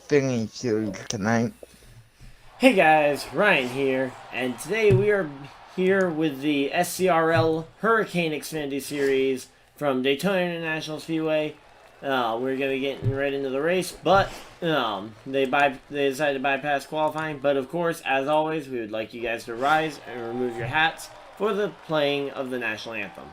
Xfinity series tonight. Hey guys, Ryan here, and today we are here with the SCRL Hurricane Xfinity Series from Daytona International Speedway. We're going to be getting right into the race, but they decided to bypass qualifying. But of course, as always, we would like you guys to rise and remove your hats for the playing of the national anthem.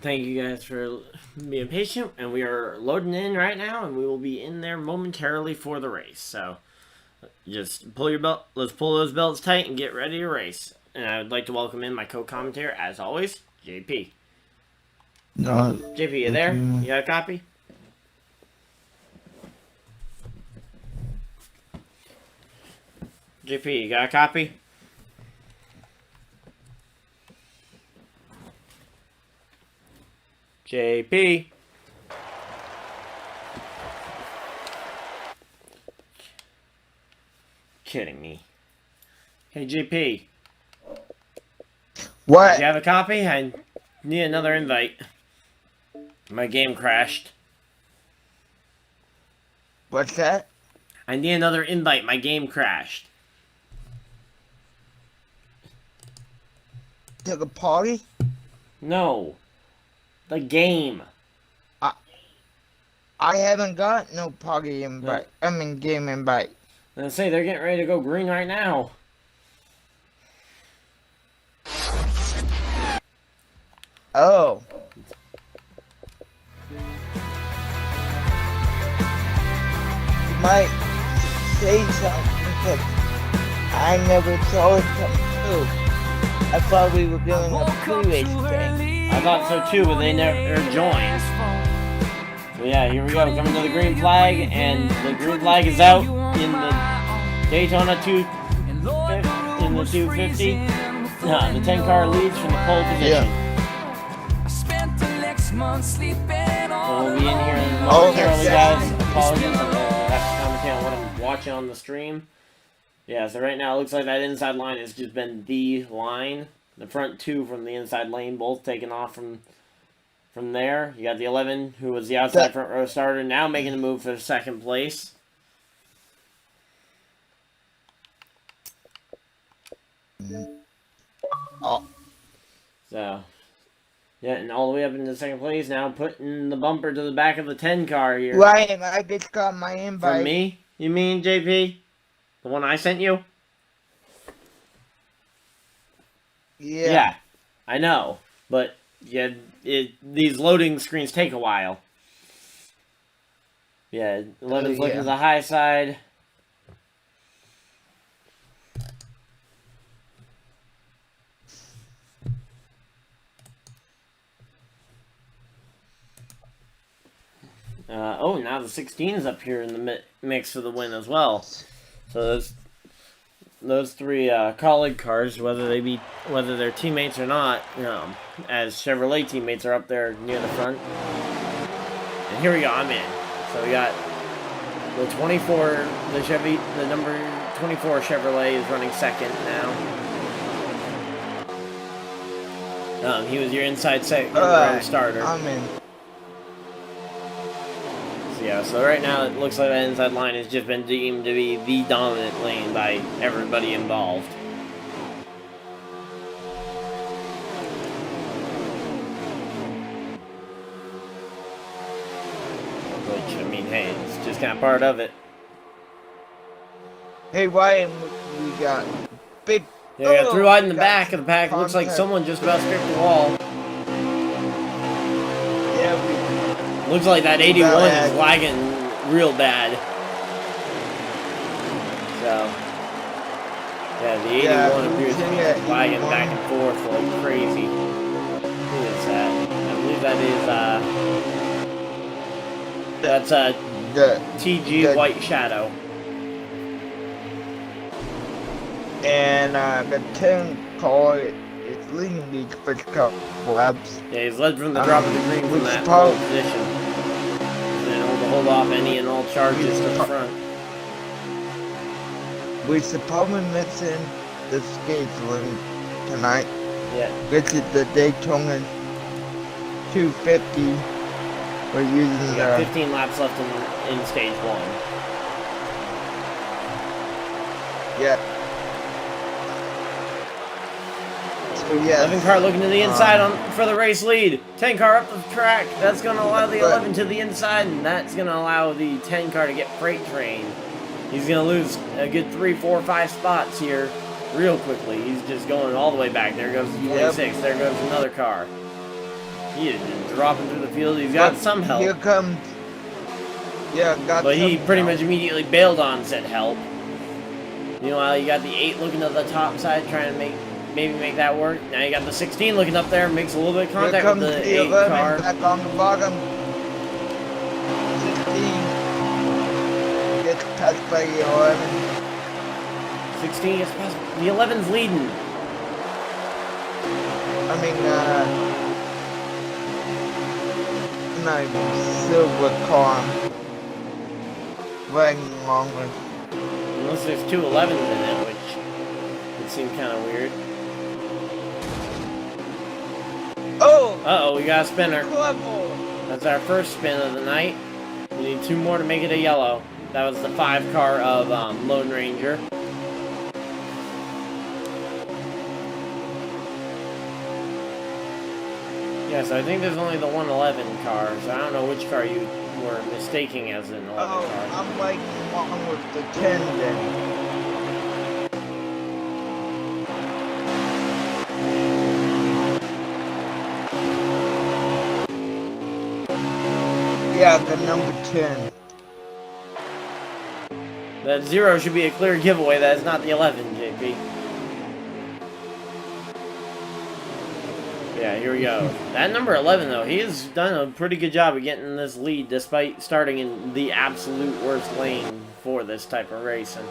Thank you guys for being patient, and we are loading in right now, and we will be in there momentarily for the race. So just pull your belt, let's pull those belts tight and get ready to race. And I would like to welcome in my co-commentator, as always, JP. No, JP, you there? You got a copy? JP, you got a copy? JP. Kidding me. Hey, JP. what? Do you have a copy? I need another invite. My game crashed. What's that? I need another invite. My game crashed. To the party? No. The game. I haven't got no party invite. I mean, game invite. I say they're getting ready to go green right now. Oh. You might say something because I never saw it come through. I thought we were doing a pre-race thing. I thought so too, but they never joined. So yeah, here we go. Coming to the green flag, and the green flag is out in the Daytona 250. The 10 car leads from the pole position. So we'll be in here momentarily, guys. Apologies, I have to commentate on what I'm watching on the stream. Yeah, so right now it looks like that inside line has just been the line. The front two from the inside lane both taken off from there. You got the 11, who was the outside front row starter, now making a move for second place. Oh. So, yeah, and all the way up into second place, now putting the bumper to the back of the 10 car here. Ryan, I just got my invite. From me? You mean, JP? The one I sent you? Yeah, I know, but yeah, these loading screens take a while. Yeah, 11's looking to the high side. Now the 16 is up here in the mix for the win as well. So those three colleague cars, whether they're teammates or not, as Chevrolet teammates are up there near the front. And here we go, I'm in. So we got The 24, the number 24 Chevrolet is running second now. He was your inside second row starter. I'm in. So yeah, so right now it looks like that inside line has just been deemed to be the dominant lane by everybody involved. Which, I mean, hey, it's just kind of part of it. Hey, Ryan, we got big. Yeah, we got three wide in the back of the pack. Looks like someone just about scraped the wall. Yeah, Looks like that 81 is lagging real bad. So, yeah, the 81 appears to be lagging back and forth like crazy. Who is that? I believe that is, that's TG White Shadow. And the 10 car is leading the first couple laps. Yeah, he's led from the drop of the green from that pole position. And able to hold off any and all charges to the front. We're probably missing the scheduling tonight. Yeah. This is the Daytona 250. We're using We got 15 laps left in stage 1. Yeah. So yes. 11 car looking to the inside for the race lead. 10 car up the track. That's going to allow the 11 to the inside, and that's going to allow the 10 car to get freight trained. He's going to lose a good 3, 4, 5 spots here real quickly. He's just going all the way back. There goes the 26. Yep. There goes another car. He is just dropping through the field. He's got some help. Here comes. Yeah, got. But he pretty much immediately bailed on said help. Meanwhile, you got the 8 looking to the top side, trying to maybe make that work. Now you got the 16 looking up there, makes a little bit of contact with the 8 car. Back on the bottom. 16 gets passed by the 11. 16 gets past. The 11's leading. I mean, not silver car running longer. Unless there's 2 11s in it, which would seem kind of weird. Oh! Uh-oh, we got a spinner. Clever. That's our first spin of the night. We need 2 more to make it a yellow. That was the 5 car of Lone Ranger. Yeah, so I think there's only the 111 car, so I don't know which car you were mistaking as an 11 car. I'm like one with the 10 then. Yeah, the number 10. That 0 should be a clear giveaway. That is not the 11, JP. Yeah, here we go. That number 11, though, he has done a pretty good job of getting this lead despite starting in the absolute worst lane for this type of racing.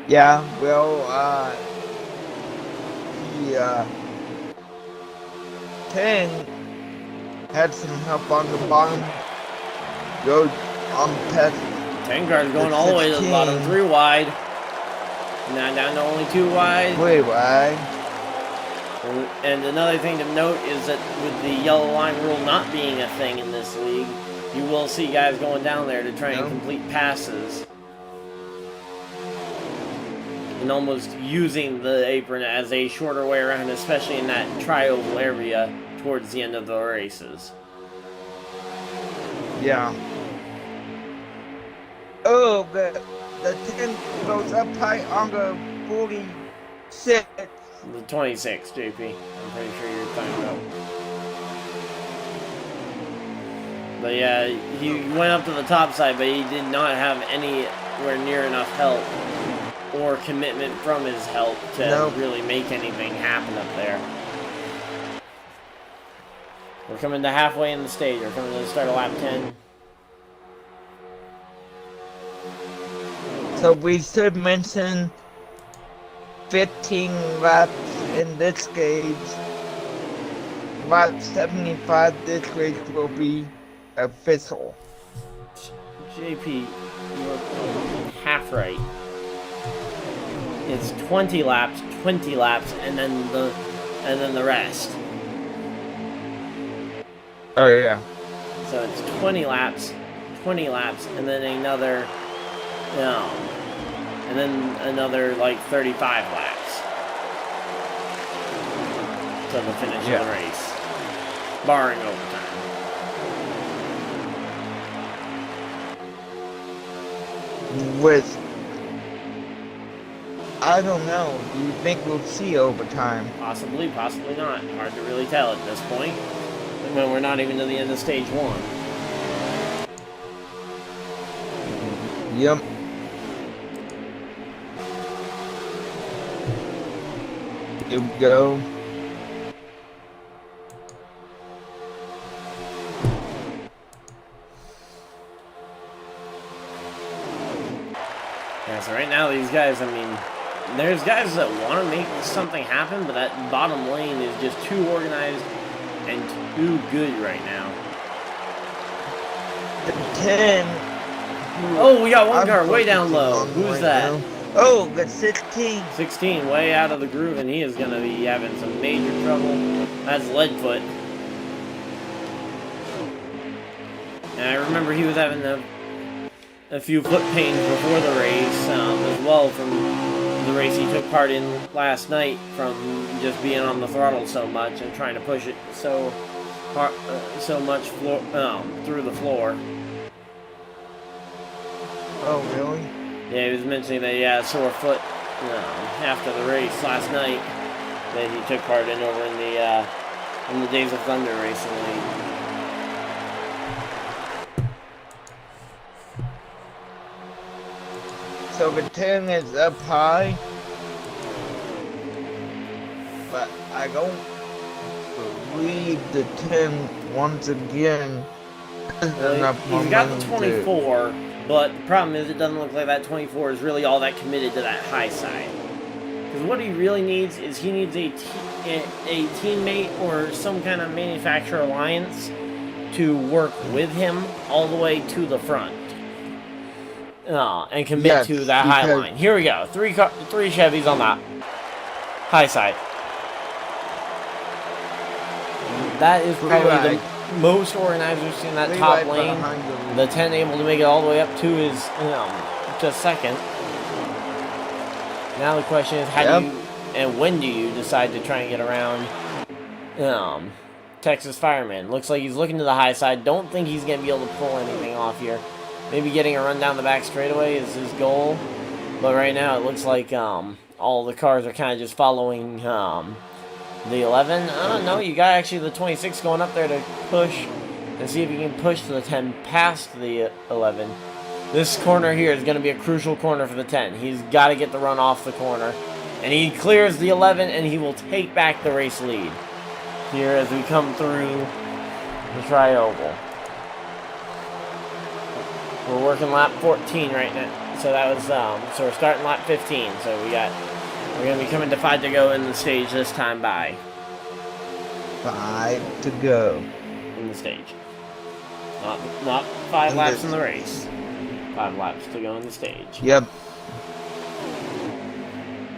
Yeah, well, the 10 had some help on the bottom. Go on past. 10 cars going all the way to the bottom, 3 wide. Now down to only 2 wide. 3 wide. And another thing to note is that with the yellow line rule not being a thing in this league, you will see guys going down there to try and complete passes. And almost using the apron as a shorter way around, especially in that tri-oval area towards the end of the races. Yeah. Oh, the 10 goes up high on the 46. The 26, JP. I'm pretty sure you're talking about. But yeah, he went up to the top side, but he did not have anywhere near enough help or commitment from his help to really make anything happen up there. We're coming to halfway in the stage. We're coming to the start of lap 10. So we should mention 15 laps in this stage. Lap 75 this race will be official. JP, you were half right. It's 20 laps, and then the rest. Oh yeah. So it's 20 laps, and then another, and then another like 35 laps to the finish of the race, barring overtime. With, I don't know. Do you think we'll see overtime? Possibly, possibly not. Hard to really tell at this point, when we're not even to the end of stage 1. Yep. Here we go. Yeah, so right now these guys, I mean, there's guys that want to make something happen, but that bottom lane is just too organized and too good right now. The 10. Oh, we got one car way down low. Who's that? Now. Oh, that's 16. 16, way out of the groove, and he is going to be having some major trouble. That's Leadfoot. And I remember he was having a few foot pains before the race, as well, from the race he took part in last night, from just being on the throttle so much and trying to push it so hard, so much through the floor. Oh, really? Yeah, he was mentioning that he had a sore foot after the race last night that he took part in over in the Days of Thunder recently. So the 10 is up high, but I don't believe the 10 once again has enough He's got the momentum 24, but the problem is it doesn't look like that 24 is really all that committed to that high side. Because what he really needs is he needs a teammate or some kind of manufacturer alliance to work with him all the way to the front. And commit to that high line. Here we go. Three Chevys on that high side. That is probably the most organized we've seen that top lane. The 10 able to make it all the way up to his just second. Now the question is, how do you and when do you decide to try and get around Texas Fireman? Looks like he's looking to the high side. Don't think he's going to be able to pull anything off here. Maybe getting a run down the back straightaway is his goal. But right now it looks like all the cars are kind of just following the 11. I don't know. You got actually the 26 going up there to push and see if you can push the 10 past the 11. This corner here is going to be a crucial corner for the 10. He's got to get the run off the corner. And he clears the 11 and he will take back the race lead here as we come through the tri-oval. We're working lap 14 right now, so that was so we're starting lap 15. So we're gonna be coming to 5 to go in the stage this time by 5 to go in the stage. Not 5 laps in the race. 5 laps to go in the stage. Yep.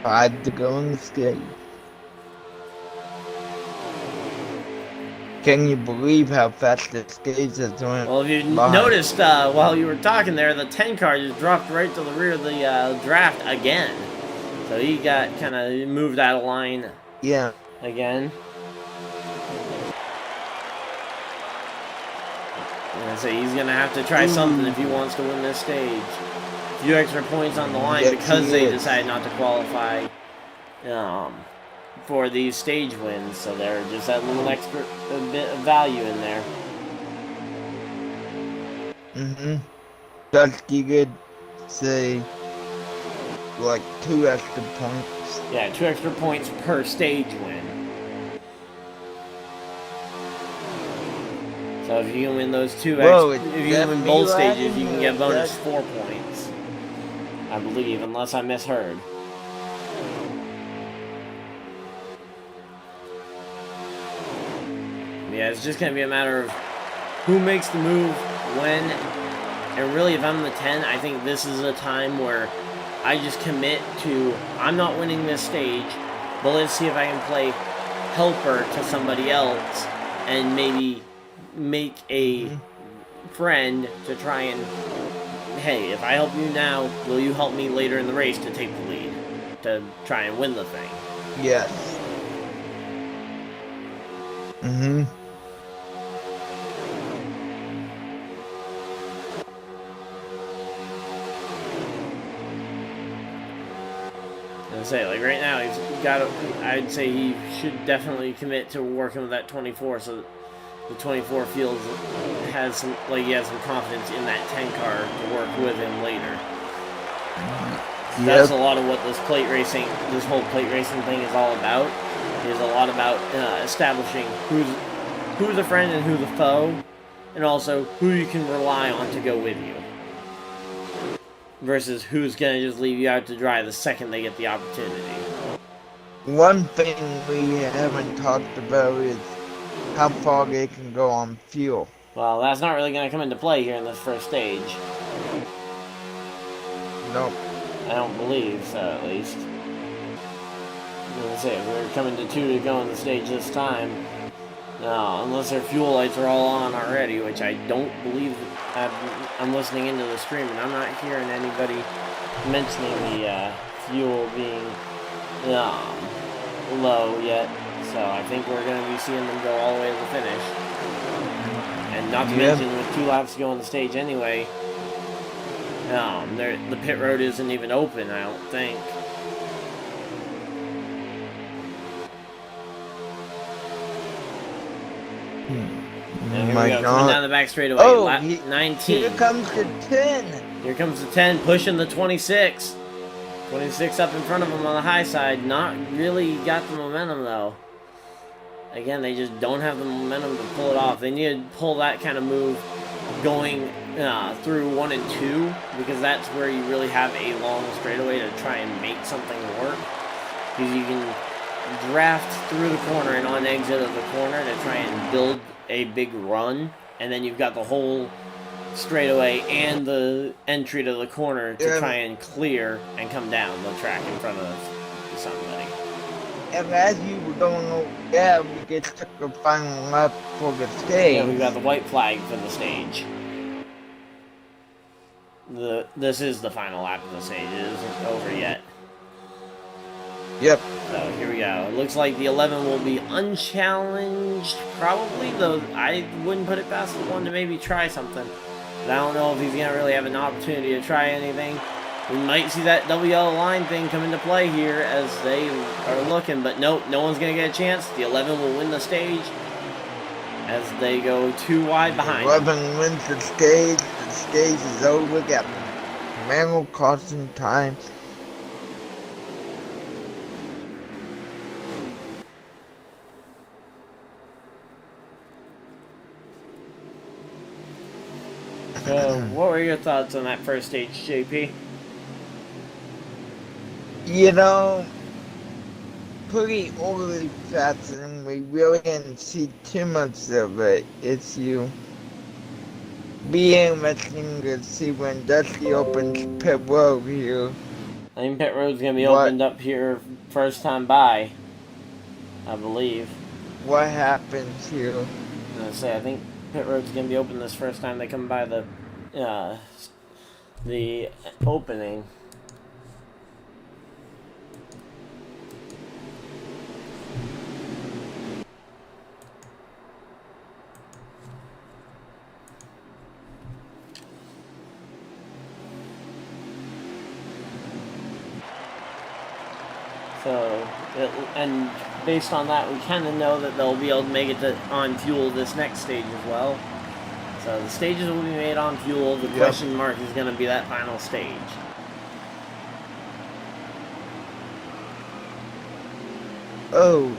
5 to go in the stage. Can you believe how fast the stage is doing? Well, if you noticed while you were talking there, the 10 car just dropped right to the rear of the draft again. So he got kind of moved out of line. Yeah. Again. And so he's going to have to try something if he wants to win this stage. A few extra points on the line because they decided not to qualify for these stage wins, so they're just that little extra bit of value in there. Dusty could say like 2 extra points. Yeah, 2 extra points per stage win. So if you can win those if you can win both stages, you can get bonus 4 points. I believe, unless I misheard. Yeah, it's just going to be a matter of who makes the move, when, And really, if I'm the 10, I think this is a time where I just commit to, I'm not winning this stage, but let's see if I can play helper to somebody else and maybe make a friend to try and, hey, if I help you now, will you help me later in the race to take the lead, to try and win the thing? Yes. Mm-hmm. Say, like right now, he's got. I'd say he should definitely commit to working with that 24, so the 24 feels has some, like he has some confidence in that 10 car to work with him later. Yep. That's a lot of what this whole plate racing thing is all about. Is a lot about establishing who's a friend and who's a foe, and also who you can rely on to go with you. Versus who's going to just leave you out to dry the second they get the opportunity. One thing we haven't talked about is how far they can go on fuel. Well, that's not really going to come into play here in this first stage. Nope. I don't believe so, at least. Let's say we're coming to 2 to go on the stage this time. No, unless their fuel lights are all on already, which I don't believe. I'm listening into the stream and I'm not hearing anybody mentioning the fuel being low yet. So I think we're going to be seeing them go all the way to the finish. And not to mention, with 2 laps to go on the stage anyway, the pit road isn't even open, I don't think. And here we go, coming down the back straightaway. Oh, lap 19. Here comes the 10. Here comes the 10, pushing the 26. 26 up in front of him on the high side. Not really got the momentum, though. Again, they just don't have the momentum to pull it off. They need to pull that kind of move going through 1 and 2, because that's where you really have a long straightaway to try and make something work. Because you can draft through the corner and on exit of the corner to try and build a big run, and then you've got the whole straightaway and the entry to the corner to try and clear and come down the track in front of somebody. And as you were going over, we get took the final lap for the stage. Yeah, we've got the white flag for the stage. This is the final lap of the stage. It isn't over yet. Yep. So here we go. It looks like the 11 will be unchallenged, probably, though I wouldn't put it past the 1 to maybe try something. But I don't know if he's going to really have an opportunity to try anything. We might see that double yellow line thing come into play here as they are looking, but nope, no one's going to get a chance. The 11 will win the stage as they go 2 wide behind. 11 wins the stage is over, got manual costing time. So, what were your thoughts on that first stage, JP? You know, pretty overly fast, and we really didn't see too much of it. It's you be interesting to see when Dusty opens pit road here. I think pit road's going to be opened up here first time by, I believe. What happens here? I was going to say, I think pit road's going to be open this first time they come by the opening. So, and based on that, we kind of know that they'll be able to make it on fuel this next stage as well. So the stages will be made on fuel. The question mark is going to be that final stage. Oh,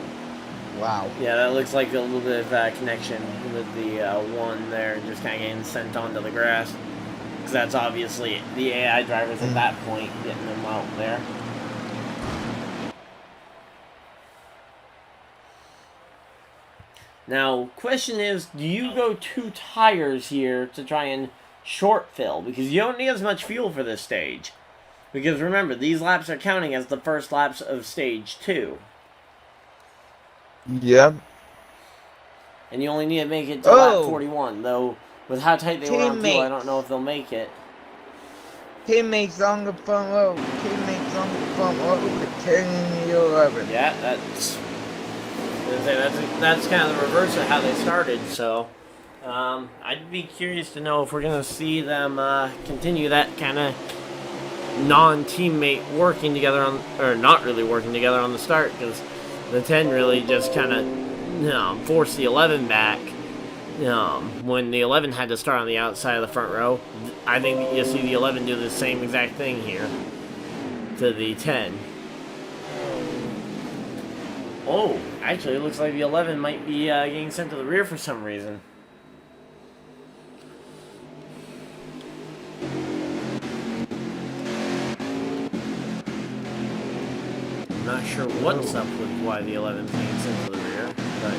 wow. Yeah, that looks like a little bit of connection with the 1 there, just kind of getting sent onto the grass. Because that's obviously the AI drivers at that point getting them out there. Now, question is, do you go 2 tires here to try and short fill, because you don't need as much fuel for this stage. Because remember, these laps are counting as the first laps of stage 2. Yep. And you only need to make it to lap 41, though with how tight they were on fuel, I don't know if they'll make it. Teammates on the front row. Teammates on the front row with 10 and 11. Yeah, that's kind of the reverse of how they started, so I'd be curious to know if we're going to see them continue that kind of non-teammate working together on, or not really working together on the start, because the 10 really just kind of forced the 11 back when the 11 had to start on the outside of the front row. I think you'll see the 11 do the same exact thing here to the 10. Oh, actually, it looks like the 11 might be getting sent to the rear for some reason. I'm not sure what's up with why the 11 is being sent to the rear, but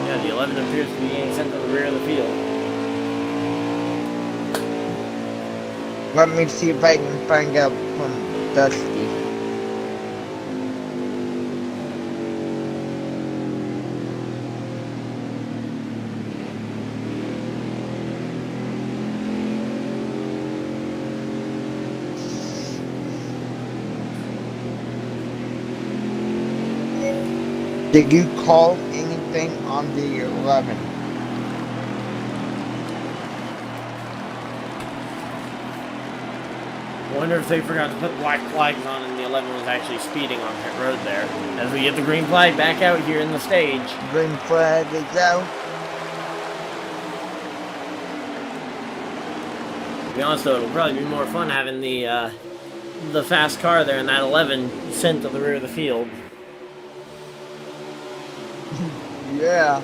yeah, the 11 appears to be getting sent to the rear of the field. Let me see if I can find out from Dusty. Did you call anything on the 11? I wonder if they forgot to put black flags on and the 11 was actually speeding on pit road there. As we get the green flag back out here in the stage. Green flag is out. To be honest though, it'll probably be more fun having the fast car there and that 11 sent to the rear of the field. Yeah.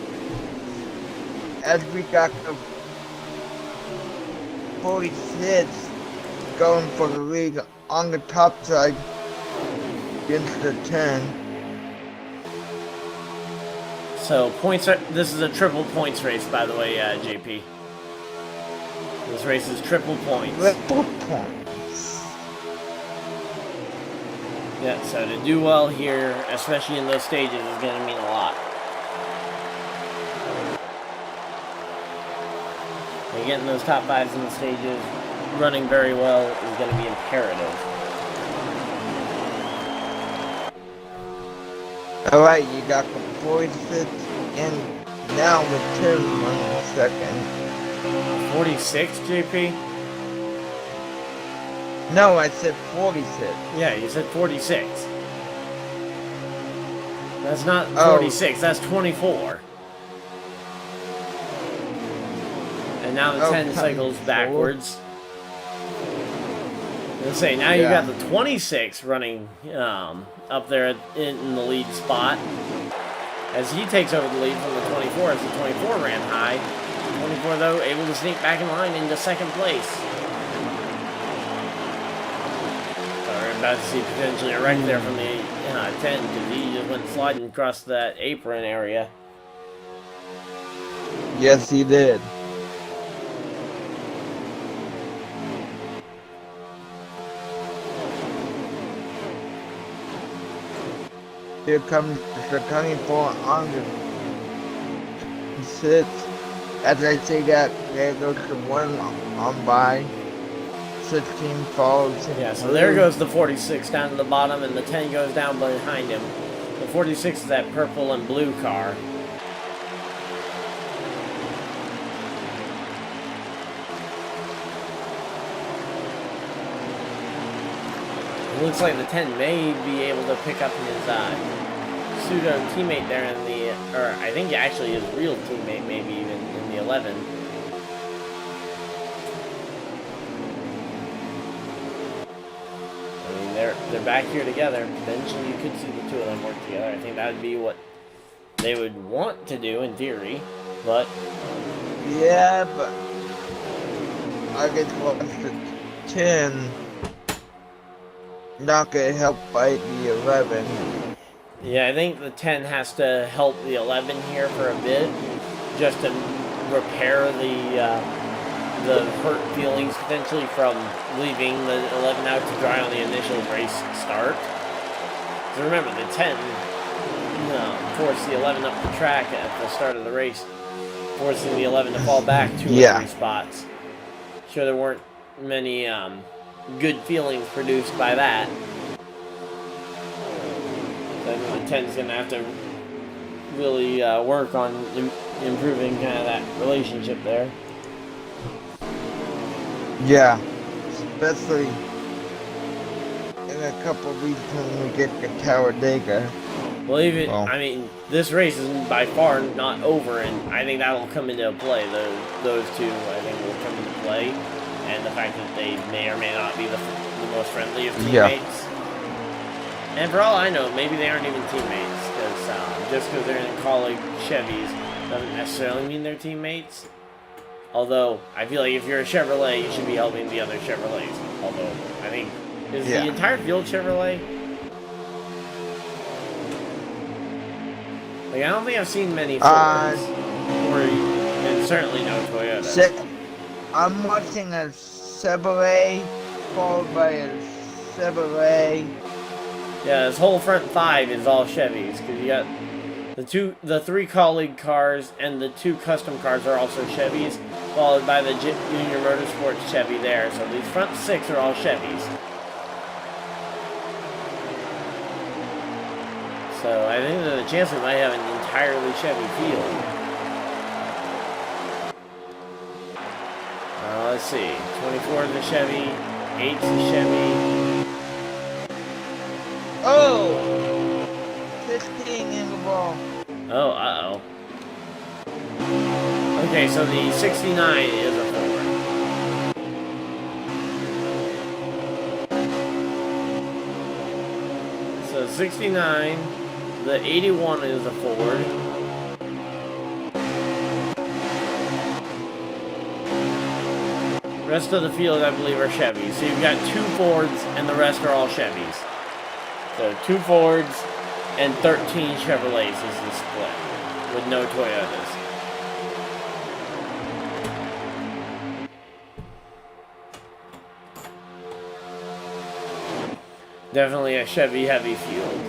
As we got the 46 going for the lead on the top side against the 10. So points. This is a triple points race, by the way, JP. This race is triple points. Triple points. Yeah. So to do well here, especially in those stages, is going to mean a lot. And getting those top fives in the stages, running very well, is going to be imperative. Alright, you got the 46 and now the 10 1 second. 46, JP? No, I said 46. Yeah, you said 46. That's not 46, that's 24. And now the 10 cycles backwards. Let's say now you got the 26 running up there in the lead spot as he takes over the lead from the 24 as the 24 ran high. 24 though able to sneak back in line into second place. So we're about to see potentially a wreck there from the 10 because he just went sliding across that apron area. Yes, he did. Here comes the 24 on the 6. As I say that, there goes the 1 on by. 16 follows. Yeah, so there goes the 46 down to the bottom, and the 10 goes down behind him. The 46 is that purple and blue car. It looks like the 10 may be able to pick up his pseudo teammate there in the, or I think actually his real teammate maybe even in the 11. I mean, they're back here together. Eventually you could see the two of them work together. I think that would be what they would want to do in theory, but... Yeah, but I guess what's the 10 not gonna help fight the 11. Yeah, I think the 10 has to help the 11 here for a bit, just to repair the the hurt feelings potentially from leaving the 11 out to dry on the initial race start. So remember, the 10 forced the 11 up the track at the start of the race, forcing the 11 to fall back 2 or 3 spots. Sure, there weren't many good feelings produced by that. So I think the 10 is going to have to really work on improving kind of that relationship there. Yeah, especially in a couple of weeks when we get to Talladega. Well, I mean, this race is by far not over, and I think that'll come into play. Those two, I think, will come into play, and the fact that they may or may not be the most friendly of teammates. Yeah. And for all I know, maybe they aren't even teammates, because just because they're in college Chevys doesn't necessarily mean they're teammates. Although, I feel like if you're a Chevrolet, you should be helping the other Chevrolets. Although, I think, is the entire field Chevrolet? Like, I don't think I've seen many Fords, and certainly no Toyotas. I'm watching a Chevrolet, followed by a Chevrolet. Yeah, this whole front 5 is all Chevys, because you got the 3 colleague cars and the 2 custom cars are also Chevys, followed by the Junior Motorsports Chevy there. So these front 6 are all Chevys. So I think there's a chance we might have an entirely Chevy field. Let's see. 24 is a Chevy. 8's a Chevy. Oh! 15 in the ball. Oh, uh-oh. Okay, so the 69 is a Ford. So 69... The 81 is a Ford. Rest of the field, I believe, are Chevys. So you've got 2 Fords, and the rest are all Chevys. So 2 Fords and 13 Chevrolets is the split, with no Toyotas. Definitely a Chevy-heavy field.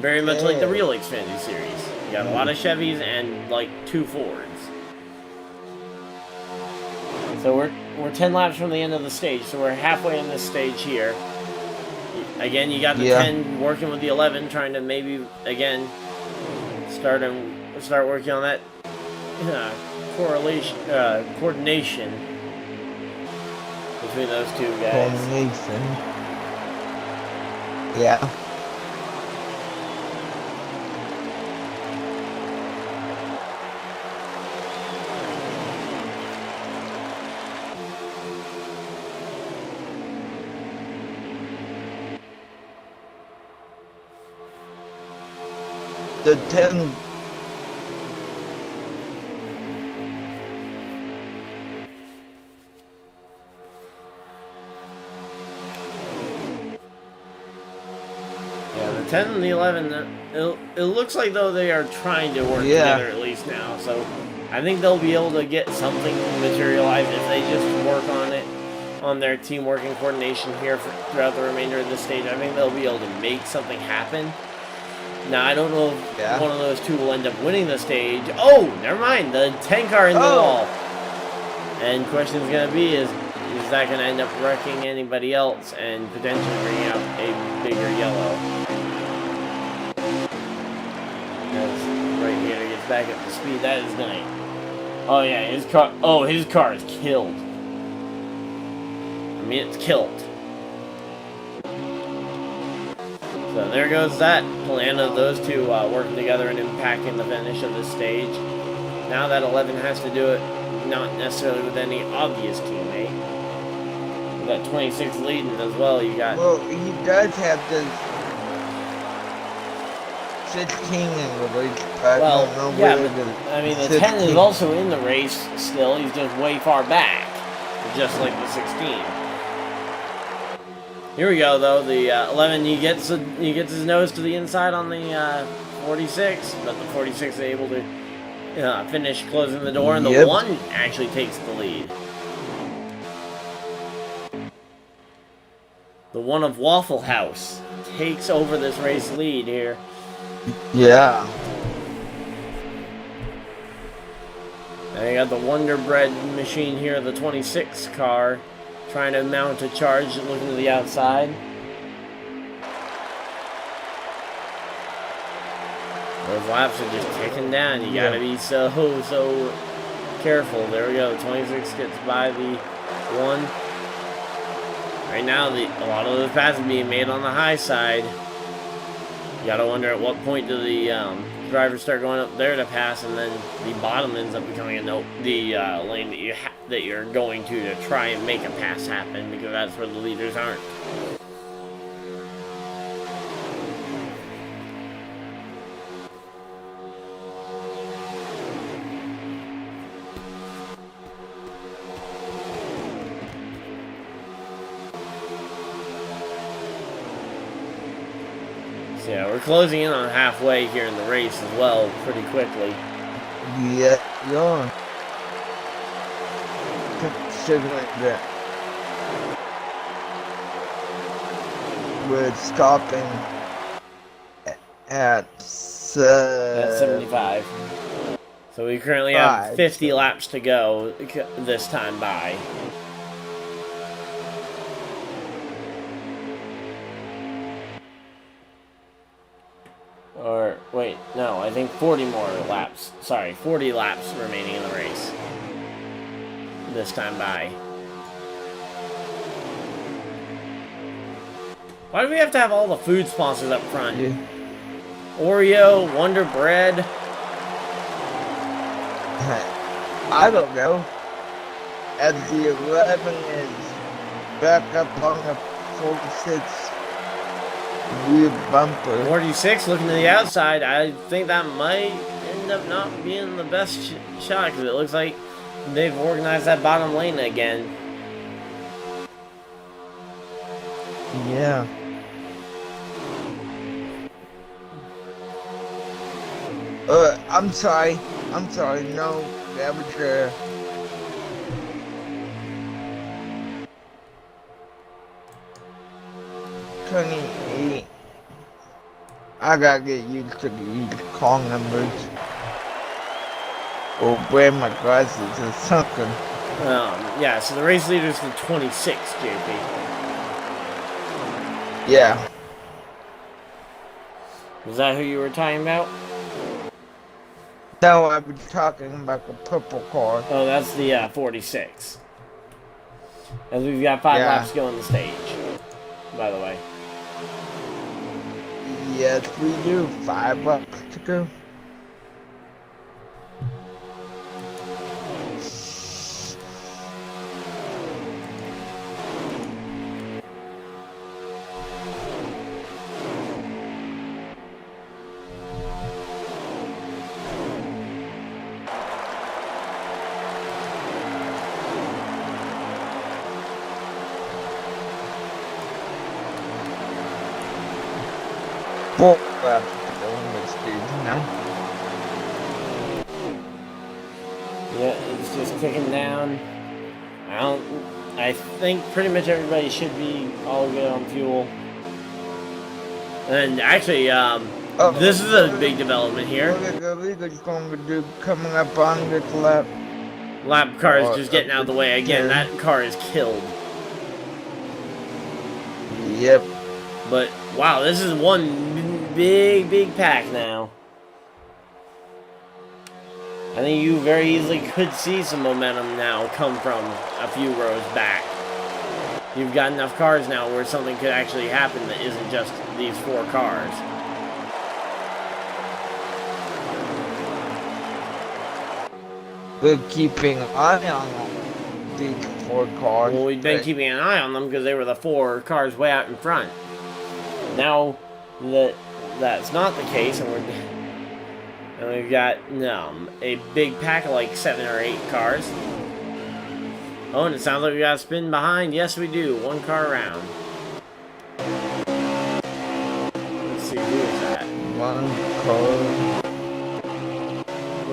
Very much like the real Xfinity series. You got a lot of Chevys and like 2 Fords. So we're 10 laps from the end of the stage, so we're halfway in this stage here. Again, you got the 10 working with the 11, trying to maybe again start working on that coordination between those 2 guys. Coordination. Yeah. The 10. Yeah, the 10 and the 11, it looks like though they are trying to work together at least now. So I think they'll be able to get something materialized if they just work on it, on their teamwork and coordination here throughout the remainder of the stage. I think they'll be able to make something happen. Now, I don't know if one of those 2 will end up winning the stage. Oh, never mind. The 10 car in the wall. And question's going to be, is that going to end up wrecking anybody else and potentially bringing out a bigger yellow? As right here gets back up to speed, that is going to... Oh, yeah, his car is killed. I mean, it's killed. So there goes that plan of those 2 working together and impacting the finish of this stage. Now that 11 has to do it, not necessarily with any obvious teammate. You got 26 leading as well. You got. Well, he does have this 16 in the race. Well, yeah, but I mean the 10 is also in the race still. He's just way far back, just like the 16. Here we go, though. The 11, he gets his nose to the inside on the 46, but the 46 is able to finish closing the door, and the Yep. one actually takes the lead. The one of Waffle House takes over this race lead here. Yeah. And you got the Wonder Bread machine here, the 26 car, trying to mount a charge, looking to the outside. Those laps are just ticking down. You gotta be so careful. There we go. The 26 gets by the one. Right now, a lot of those passes being made on the high side. You gotta wonder at what point do the drivers start going up there to pass, and then the bottom ends up becoming the lane that you're going to try and make a pass happen, because that's where the leaders aren't. So yeah, we're closing in on halfway here in the race as well, pretty quickly. Yeah, yeah. Considering that we're stopping at 75. So we currently have 50 laps to go this time by. Or, wait, no, I think 40 more laps. Sorry, 40 laps remaining in the race. This time by. Why do we have to have all the food sponsors up front? Yeah. Oreo, Wonder Bread. I don't know. As the 11 is back up on the 46 rear bumper. 46 looking to the outside. I think that might end up not being the best shot, because it looks like they've organized that bottom lane again. Yeah. I'm sorry. No, that was 28. I gotta get used to these call numbers. Or wear my glasses or something. Yeah, so the race leader is the 26, JP. Yeah. Was that who you were talking about? No, I was talking about the purple car. Oh, that's the 46. As we've got 5 laps to go on the stage, by the way. Yes, we do. 5 laps to go. Four laps to go on this stage now. Yeah, it's just ticking down. I think pretty much everybody should be all good on fuel. And actually, this is a big development here. What are the leaders going to do coming up on this lap? Lap car is just getting out of the way again. That car is killed. Yep. But wow, this is one big pack now. I think you very easily could see some momentum now come from a few rows back. You've got enough cars now where something could actually happen that isn't just these 4 cars. We're keeping an eye on these 4 cars. Well, we've been keeping an eye on them because they were the 4 cars way out in front. Now that that's not the case, and we've got a big pack of like 7 or 8 cars. Oh, and it sounds like we got a spin behind. Yes, we do. 1 car around. Let's see, who is that? 1 car.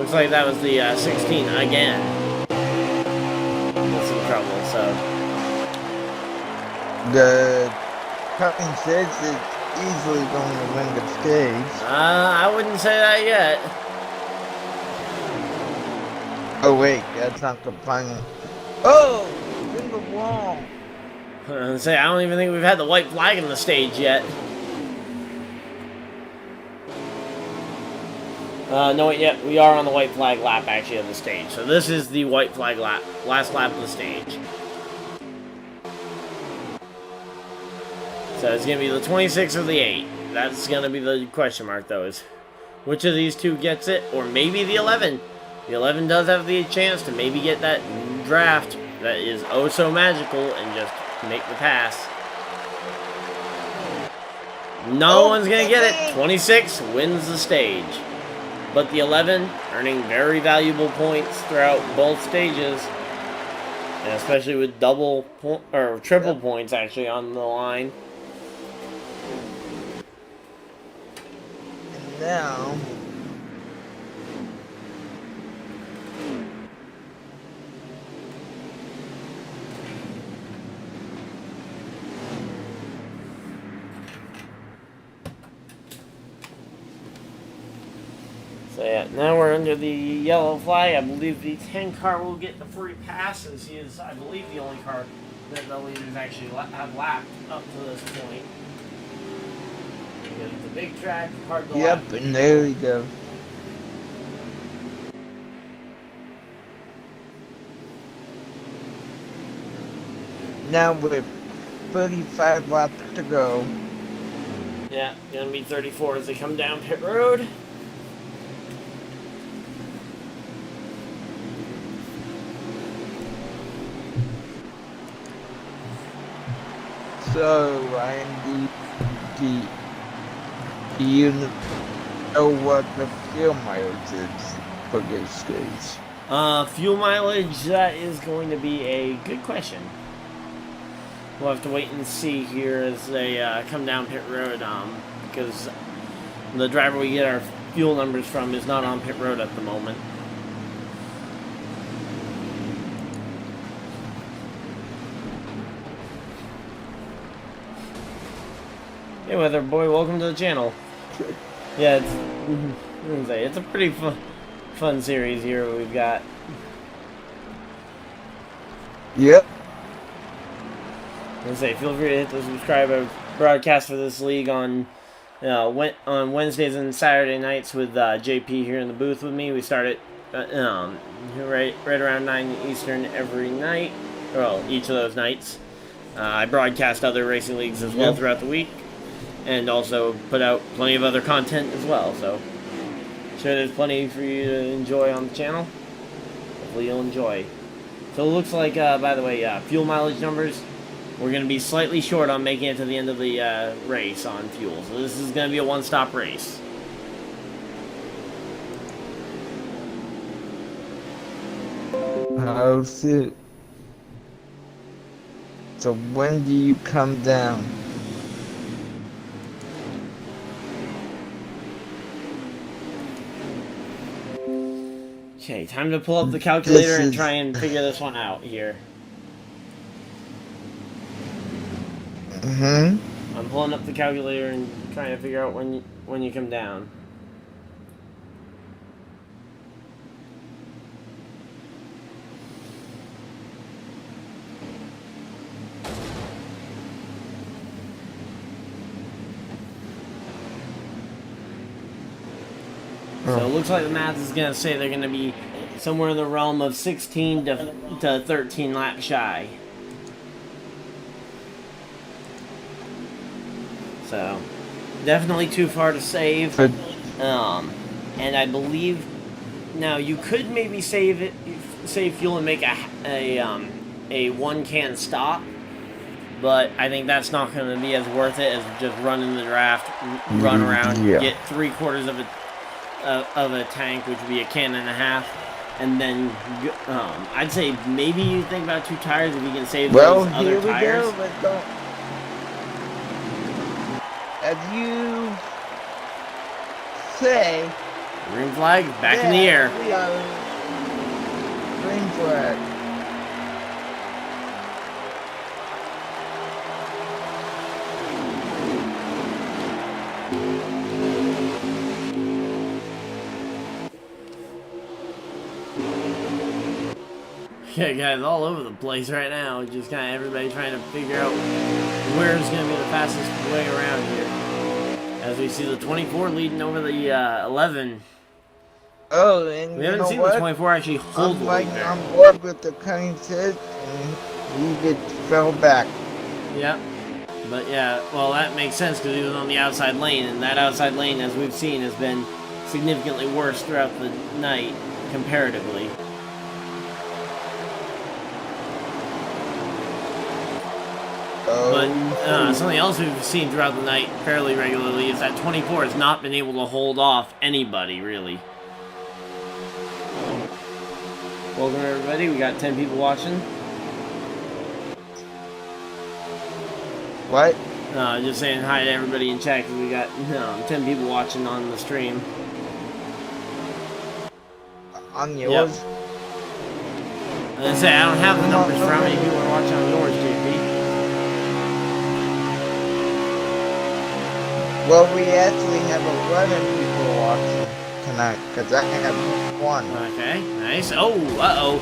Looks like that was the 16 again. That's some trouble, so. The Cutting 6 is easily going to win the stage. I wouldn't say that yet. Oh wait, that's not the final. Oh! In the wall! I don't even think we've had the white flag in the stage yet. No, wait, yet we are on the white flag lap actually of the stage. So this is the white flag lap, last lap of the stage. So it's going to be the 26 or the 8. That's going to be the question mark, though, is which of these two gets it, or maybe the 11. The 11 does have the chance to maybe get that draft that is oh so magical and just make the pass. No one's going to get it. 26 wins the stage. But the 11 earning very valuable points throughout both stages. And especially with double or triple points actually on the line. And now... So yeah, now we're under the yellow flag. I believe the 10 car will get the free pass, as he is, I believe, the only car that the leaders actually have lapped up to this point. Because it's a big track, hard to lap. Yep, and there we go. Now with 35 laps to go. Yeah, gonna be 34 as they come down pit road. So, Ryan, do you know what the fuel mileage is for this stage? Fuel mileage, that is going to be a good question. We'll have to wait and see here as they come down pit road, because the driver we get our fuel numbers from is not on pit road at the moment. Hey, Weather Boy, welcome to the channel. Yeah, it's a pretty fun series here we've got. Yep. Feel free to hit the subscribe. I broadcast for this league on Wednesdays and Saturday nights with JP here in the booth with me. We start at right around 9 Eastern every night. Well, each of those nights. I broadcast other racing leagues as well throughout the week, and also put out plenty of other content as well. So, sure, there's plenty for you to enjoy on the channel. Hopefully, you'll enjoy. So, it looks like, by the way, fuel mileage numbers. We're going to be slightly short on making it to the end of the race on fuel. So this is going to be a one-stop race. Oh, shit. So when do you come down? Okay, time to pull up the calculator and try and figure this one out here. I'm pulling up the calculator and trying to figure out when you come down. So it looks like the math is going to say they're going to be somewhere in the realm of 16 to 13 laps shy. So, definitely too far to save. And I believe now you could maybe save fuel and make a one can stop, but I think that's not going to be as worth it as just running the draft, run around, get 3/4 of a tank, which would be a can and a half, and then I'd say maybe you think about 2 tires if you can save those other tires. Go, but don't. As you say, Green flag back in the air. We are green flag. Yeah, guys, all over the place right now. Just kind of everybody trying to figure out where's going to be the fastest way around here. As we see the 24 leading over the 11. Oh, and We haven't seen the 24 actually hold the lead there. I'm bored with the cutting set, and he just fell back. Yep. But yeah, well, that makes sense because he was on the outside lane, and that outside lane, as we've seen, has been significantly worse throughout the night, comparatively. But something else we've seen throughout the night fairly regularly is that 24 has not been able to hold off anybody, really. Welcome, everybody. We got 10 people watching. What? Just saying hi to everybody in chat because we got 10 people watching on the stream. On yours? Yep. As I say, I don't have the numbers for how many people are watching on yours, JP. Well, we actually have 11 people watching tonight, because I have one. Okay, nice. Oh, uh-oh.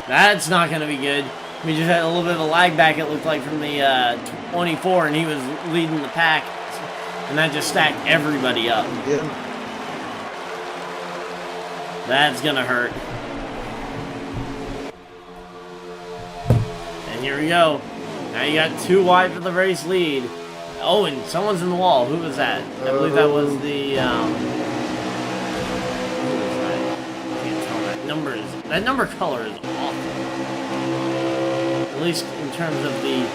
That's not going to be good. We just had a little bit of a lag back, it looked like, from the 24, and he was leading the pack. And that just stacked everybody up. Yeah. That's going to hurt. And here we go. Now you got 2 wide for the race lead. Oh, and someone's in the wall. Who was that? I believe that was the, who was that? I can't tell. That number color is awful. At least in terms of the...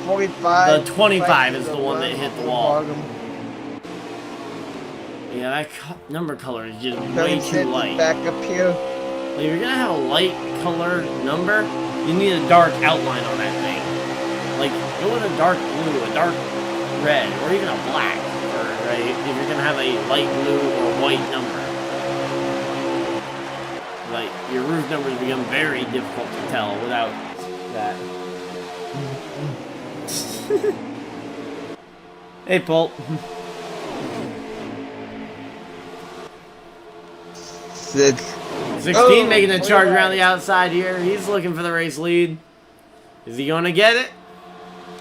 45. The 25 is the one that hit the wall. Yeah, that number color is just way too light. Back up here. If you're gonna have a light color number, you need a dark outline on that thing. Like, go with a dark blue, a dark red, or even a black, right? If you're gonna have a light blue or white number. Like, your roof numbers become very difficult to tell without that. Hey, Pulp. 16 making a charge around the outside here. He's looking for the race lead. Is he going to get it?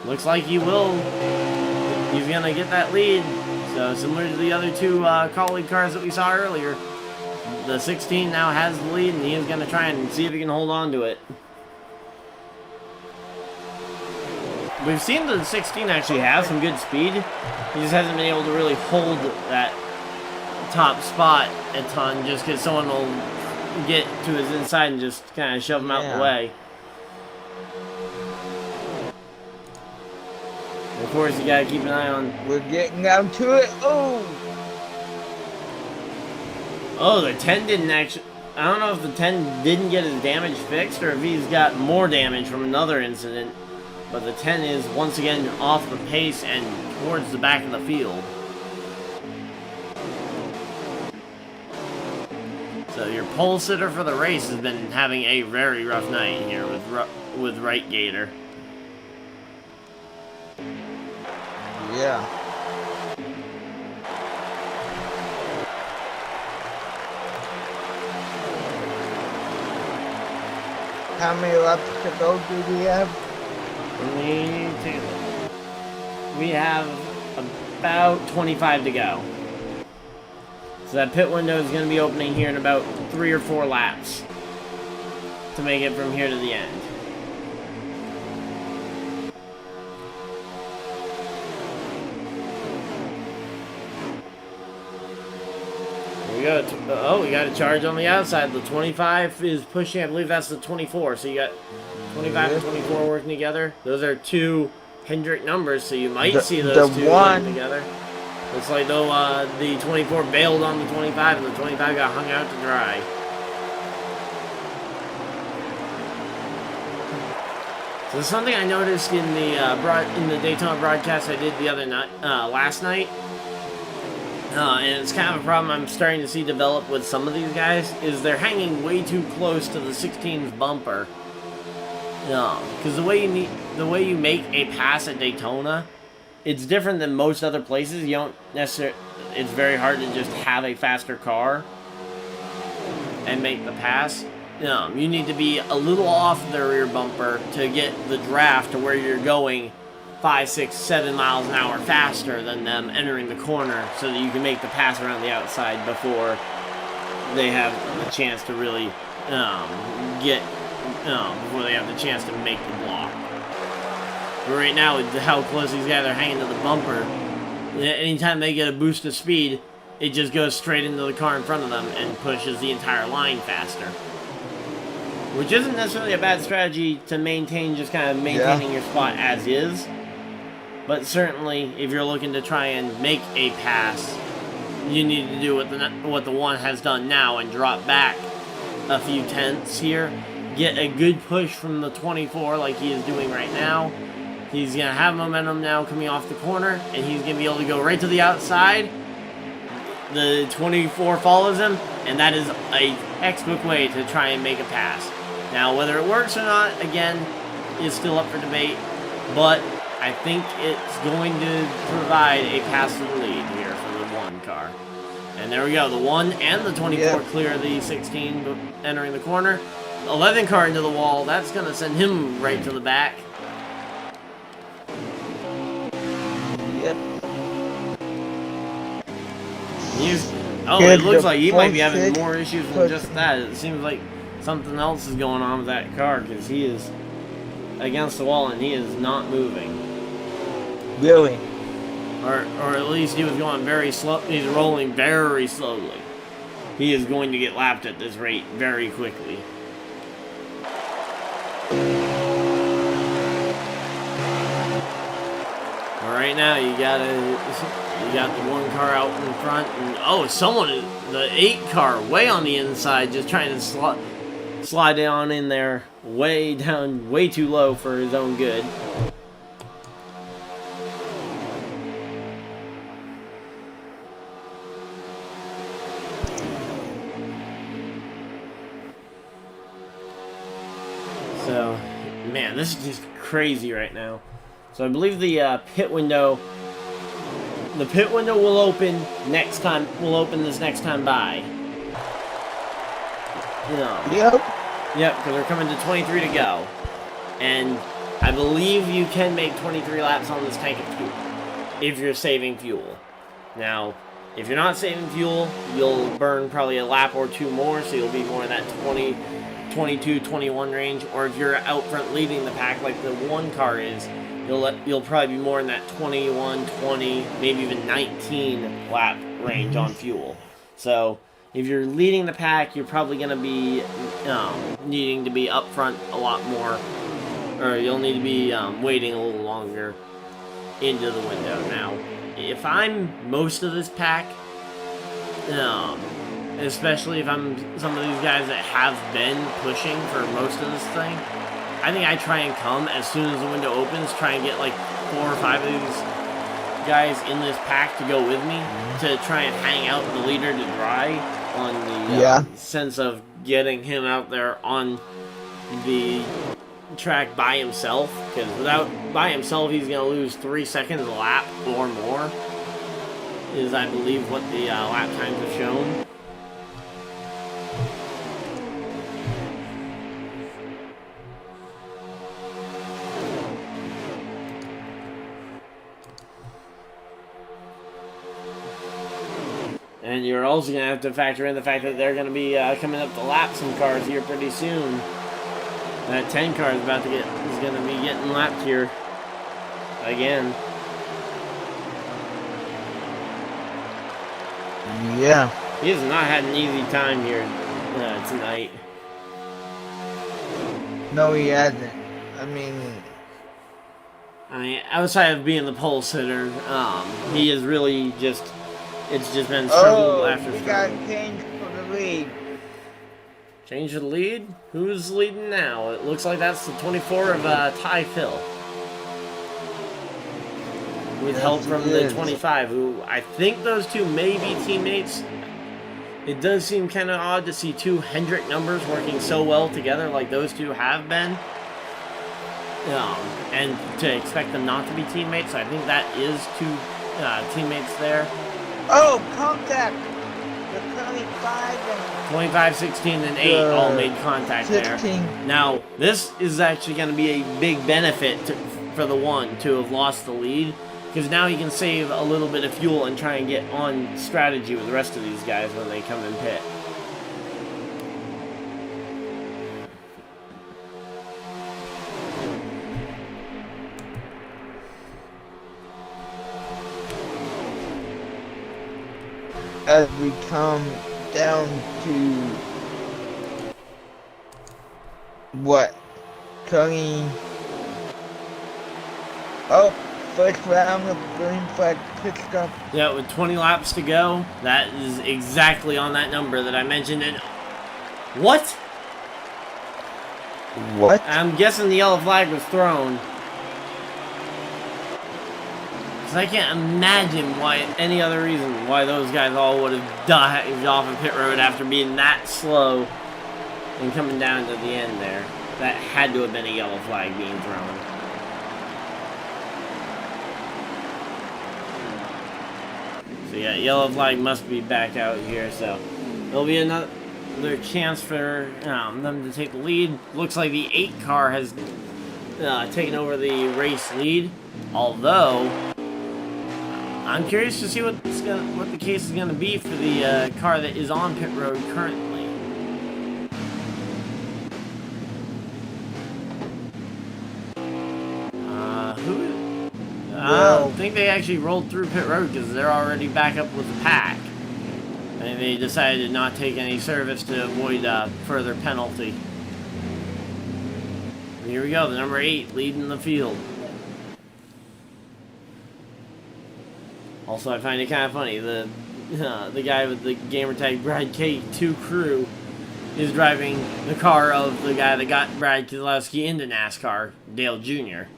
Looks like he will. He's going to get that lead. So similar to the other 2 colleague cars that we saw earlier, the 16 now has the lead, and he is going to try and see if he can hold on to it. We've seen the 16 actually have some good speed. He just hasn't been able to really hold that top spot a ton, just because someone will get to his inside and just kind of shove him out the way. Of course, you gotta keep an eye on. We're getting down to it. Oh, the 10 didn't actually. I don't know if the 10 didn't get his damage fixed or if he's got more damage from another incident. But the 10 is once again off the pace and towards the back of the field. So your pole sitter for the race has been having a very rough night here with Right Gator. Yeah. How many laps to go do we have? We have about 25 to go. So that pit window is going to be opening here in about 3 or 4 laps to make it from here to the end. Here we go. Oh, we got a charge on the outside. The 25 is pushing. I believe that's the 24. So you got 25 and 24 working together. Those are 2 Hendrick numbers, so you might see those 2 working together. Looks like though the 24 bailed on the 25 and the 25 got hung out to dry. So something I noticed in the Daytona broadcast I did the other night, last night, And it's kind of a problem I'm starting to see develop with some of these guys, is they're hanging way too close to the 16's bumper. Because the way you make a pass at Daytona, it's different than most other places. You don't necessarily. It's very hard to just have a faster car and make the pass. You need to be a little off the rear bumper to get the draft to where you're going 5, 6, 7 miles an hour faster than them entering the corner, so that you can make the pass around the outside before they have the chance to really before they have the chance to make the block. But right now, with how close these guys are hanging to the bumper, anytime they get a boost of speed, it just goes straight into the car in front of them and pushes the entire line faster. Which isn't necessarily a bad strategy to maintain, just kind of maintaining your spot as is. But certainly, if you're looking to try and make a pass, you need to do what the one has done now and drop back a few tenths here. Get a good push from the 24 like he is doing right now. He's going to have momentum now coming off the corner, and he's going to be able to go right to the outside. The 24 follows him, and that is a textbook way to try and make a pass. Now, whether it works or not, again, is still up for debate, but I think it's going to provide a pass to the lead here for the 1 car. And there we go, the 1 and the 24 clear the 16 entering the corner. 11 car into the wall, that's going to send him right to the back. Yep. It looks like he might be having more issues than just that. It seems like something else is going on with that car, because he is against the wall and he is not moving. Really? Or at least he was going very slow. He's rolling very slowly. He is going to get lapped at this rate very quickly. Right now, you got the 1 car out in front, and the 8 car way on the inside, just trying to slide down in there, way too low for his own good. So, man, this is just crazy right now. So I believe the pit window will open next time. Will open this next time by. Yep. Yep, because they're coming to 23 to go, and I believe you can make 23 laps on this tank of fuel if you're saving fuel. Now, if you're not saving fuel, you'll burn probably a lap or 2 more, so you'll be more in that 20, 22, 21 range. Or if you're out front leading the pack like the 1 car is, you'll probably be more in that 21, 20, maybe even 19 lap range on fuel. So if you're leading the pack, you're probably going to be needing to be up front a lot more, or you'll need to be waiting a little longer into the window. Now, if I'm most of this pack, especially if I'm some of these guys that have been pushing for most of this thing, I think I try and come as soon as the window opens, try and get like 4 or 5 of these guys in this pack to go with me to try and hang out the leader to dry on the sense of getting him out there on the track by himself, because by himself he's going to lose 3 seconds a lap or more, is I believe what the lap times have shown. And you're also going to have to factor in the fact that they're going to be coming up to lap some cars here pretty soon. That 10 car is going to be getting lapped here again. Yeah. He has not had an easy time here tonight. No, he hasn't. I mean, outside of being the pole sitter, he is really just... It's just been struggle after struggle. We got changed for the lead. Change the lead? Who's leading now? It looks like that's the 24 of Ty Phil. with Yes, help from he the is. 25, who I think those two may be teammates. It does seem kind of odd to see two Hendrick numbers working so well together like those two have been. And to expect them not to be teammates, I think that is two teammates there. Oh, contact! The 25 and 25, 16, and 8 all made contact 16. there. Now, this is actually going to be a big benefit for the one to have lost the lead, because now he can save a little bit of fuel and try and get on strategy with the rest of these guys when they come in pit. As we come down to what? 20. Oh, first round of green flag pit stop. Yeah, with 20 laps to go, that is exactly on that number that I mentioned. And what? What? I'm guessing the yellow flag was thrown. I can't imagine why any other reason why those guys all would have dived off of pit road after being that slow and coming down to the end there. That had to have been a yellow flag being thrown. So yeah, yellow flag must be back out here, so there'll be another chance for them to take the lead. Looks like the 8 car has taken over the race lead, although I'm curious to see what the case is going to be for the car that is on pit road currently. I don't think they actually rolled through pit road because they're already back up with the pack. And they decided to not take any service to avoid further penalty. And here we go, the number 8 leading the field. Also, I find it kind of funny, the guy with the gamertag Brad K2 Crew is driving the car of the guy that got Brad Keselowski into NASCAR, Dale Jr.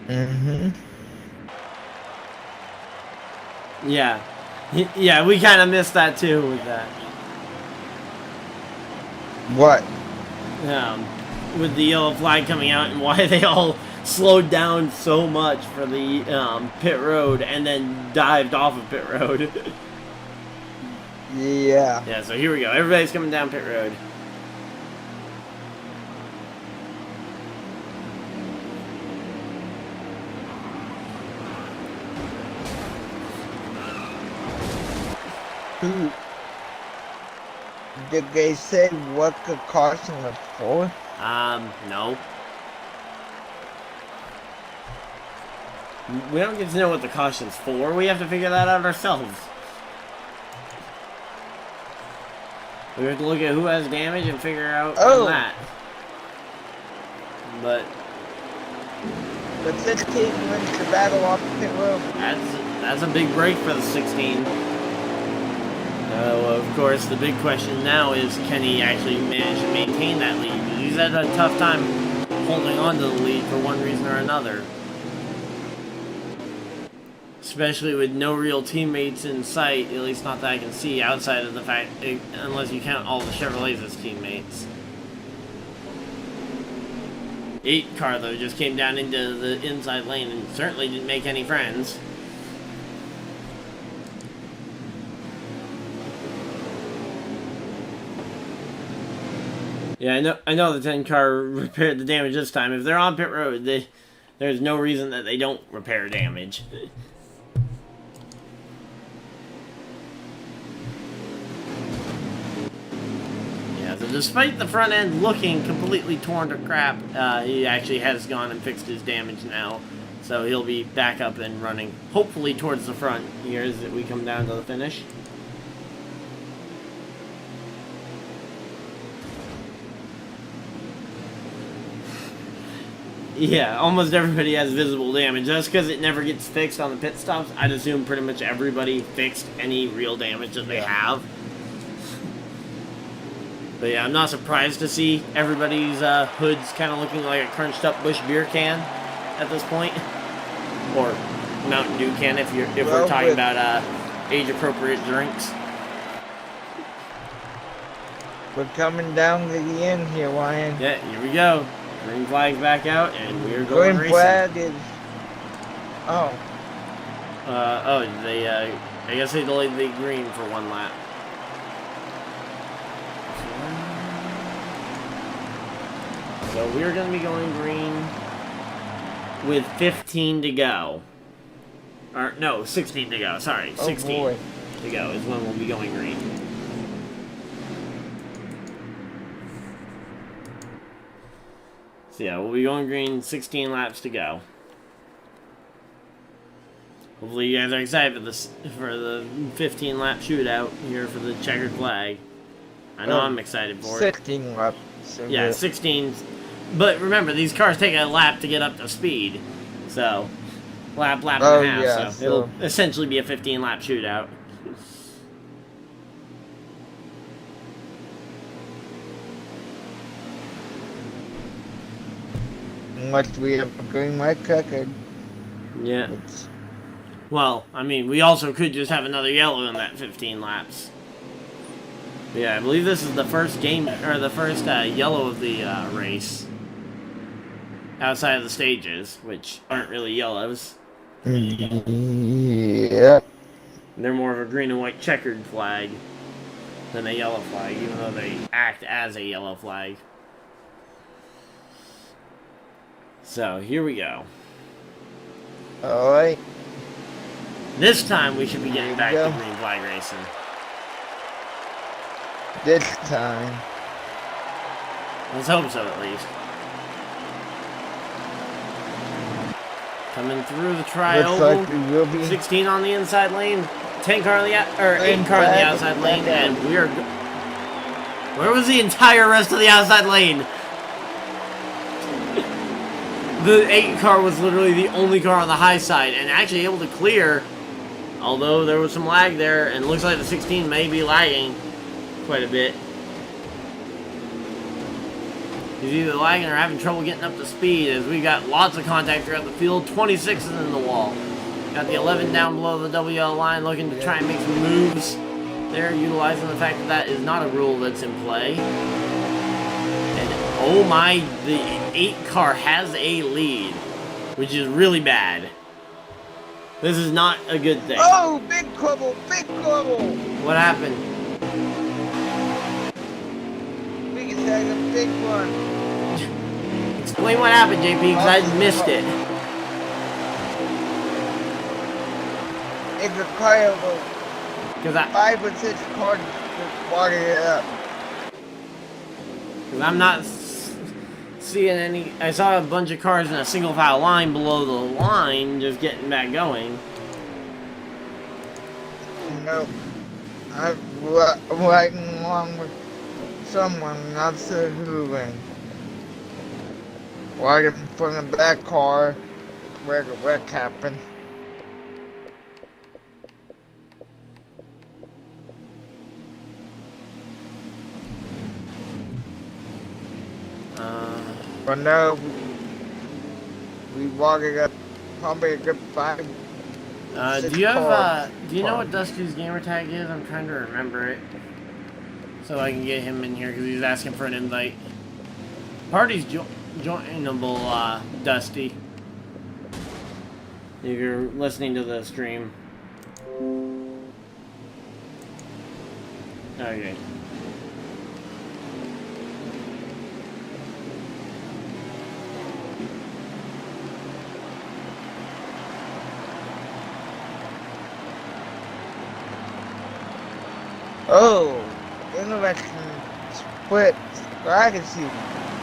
Mm-hmm. Yeah. Yeah, we kind of missed that too with that. What? With the yellow flag coming out and why they all slowed down so much for the pit road and then dived off of pit road. Yeah. Yeah, so here we go. Everybody's coming down pit road. Who? Did they say what the caution was for? No. We don't get to know what the caution's for. We have to figure that out ourselves. We have to look at who has damage and figure out that. But the 16 wins the battle off the pit road. That's a big break for the 16. Of course, the big question now is, can he actually manage to maintain that lead? Because he's had a tough time holding on to the lead for one reason or another. Especially with no real teammates in sight, at least not that I can see, outside of the fact, unless you count all the Chevrolets as teammates. 8 car, though, just came down into the inside lane and certainly didn't make any friends. Yeah, I know the 10 car repaired the damage this time. If they're on pit road, there's no reason that they don't repair damage. Yeah, so despite the front end looking completely torn to crap, he actually has gone and fixed his damage now. So he'll be back up and running, hopefully towards the front here as we come down to the finish. Yeah, almost everybody has visible damage. Just because it never gets fixed on the pit stops, I'd assume pretty much everybody fixed any real damage that they have. But yeah, I'm not surprised to see everybody's hoods kind of looking like a crunched up Busch beer can at this point, or Mountain Dew can if we're talking about age appropriate drinks. We're coming down to the end here, Ryan. Yeah, here we go. Green flag's back out, and we're going Green racing. flag is. Oh. They I guess they delayed the green for one lap. So we're going to be going green with 15 to go. Or, no, 16 to go. Sorry, 16 to go is when we'll be going green. So yeah, we'll be going green, 16 laps to go. Hopefully you guys are excited for the 15-lap shootout here for the checkered flag. I know I'm excited for it. 16 laps. Yeah, 16. But remember, these cars take a lap to get up to speed. So, lap and a half. Yeah, so it'll essentially be a 15-lap shootout. Unless we have a green light checkered. Yeah. Well, I mean, we also could just have another yellow in that 15 laps. But yeah, I believe this is the first yellow of the race. Outside of the stages, which aren't really yellows. Yeah. They're more of a green and white checkered flag than a yellow flag, even though they act as a yellow flag. So, here we go. Alright. This time we should be getting back to green flag racing. This time. Let's hope so, at least. Coming through the tri-oval. Like 16 on the inside lane. 8 car on the outside lane, and we are. Where was the entire rest of the outside lane? The 8 car was literally the only car on the high side, and actually able to clear. Although there was some lag there, and it looks like the 16 may be lagging quite a bit. He's either lagging or having trouble getting up to speed, as we got lots of contact throughout the field. 26 is in the wall. Got the 11 down below the WL line, looking to try and make some moves there, utilizing the fact that that is not a rule that's in play. And oh my, the 8 car has a lead, which is really bad. This is not a good thing. Oh, big trouble, big trouble. What happened? We just had a big one. Explain what happened, JP, because I missed it. It's a car of 5 or 6 cars just water it up. Because I'm not seeing any. I saw a bunch of cars in a single file line below the line just getting back going. No. I'm riding along with someone, not sure who, and right in front of that car where the wreck happened. But no, we walked up probably a good 5. Do you know what Dusty's gamer tag is? I'm trying to remember it. So I can get him in here because he's asking for an invite. Party's joinable, Dusty. If you're listening to the stream. Okay. Oh, interesting split strategy.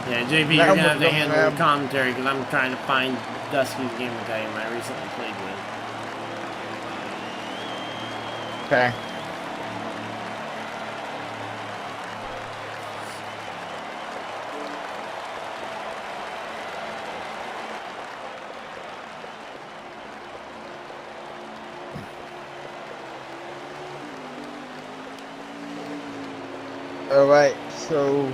Yeah, JP, you're gonna have to handle the commentary because I'm trying to find Dusty's gamer tag I recently played with. Okay. Alright, so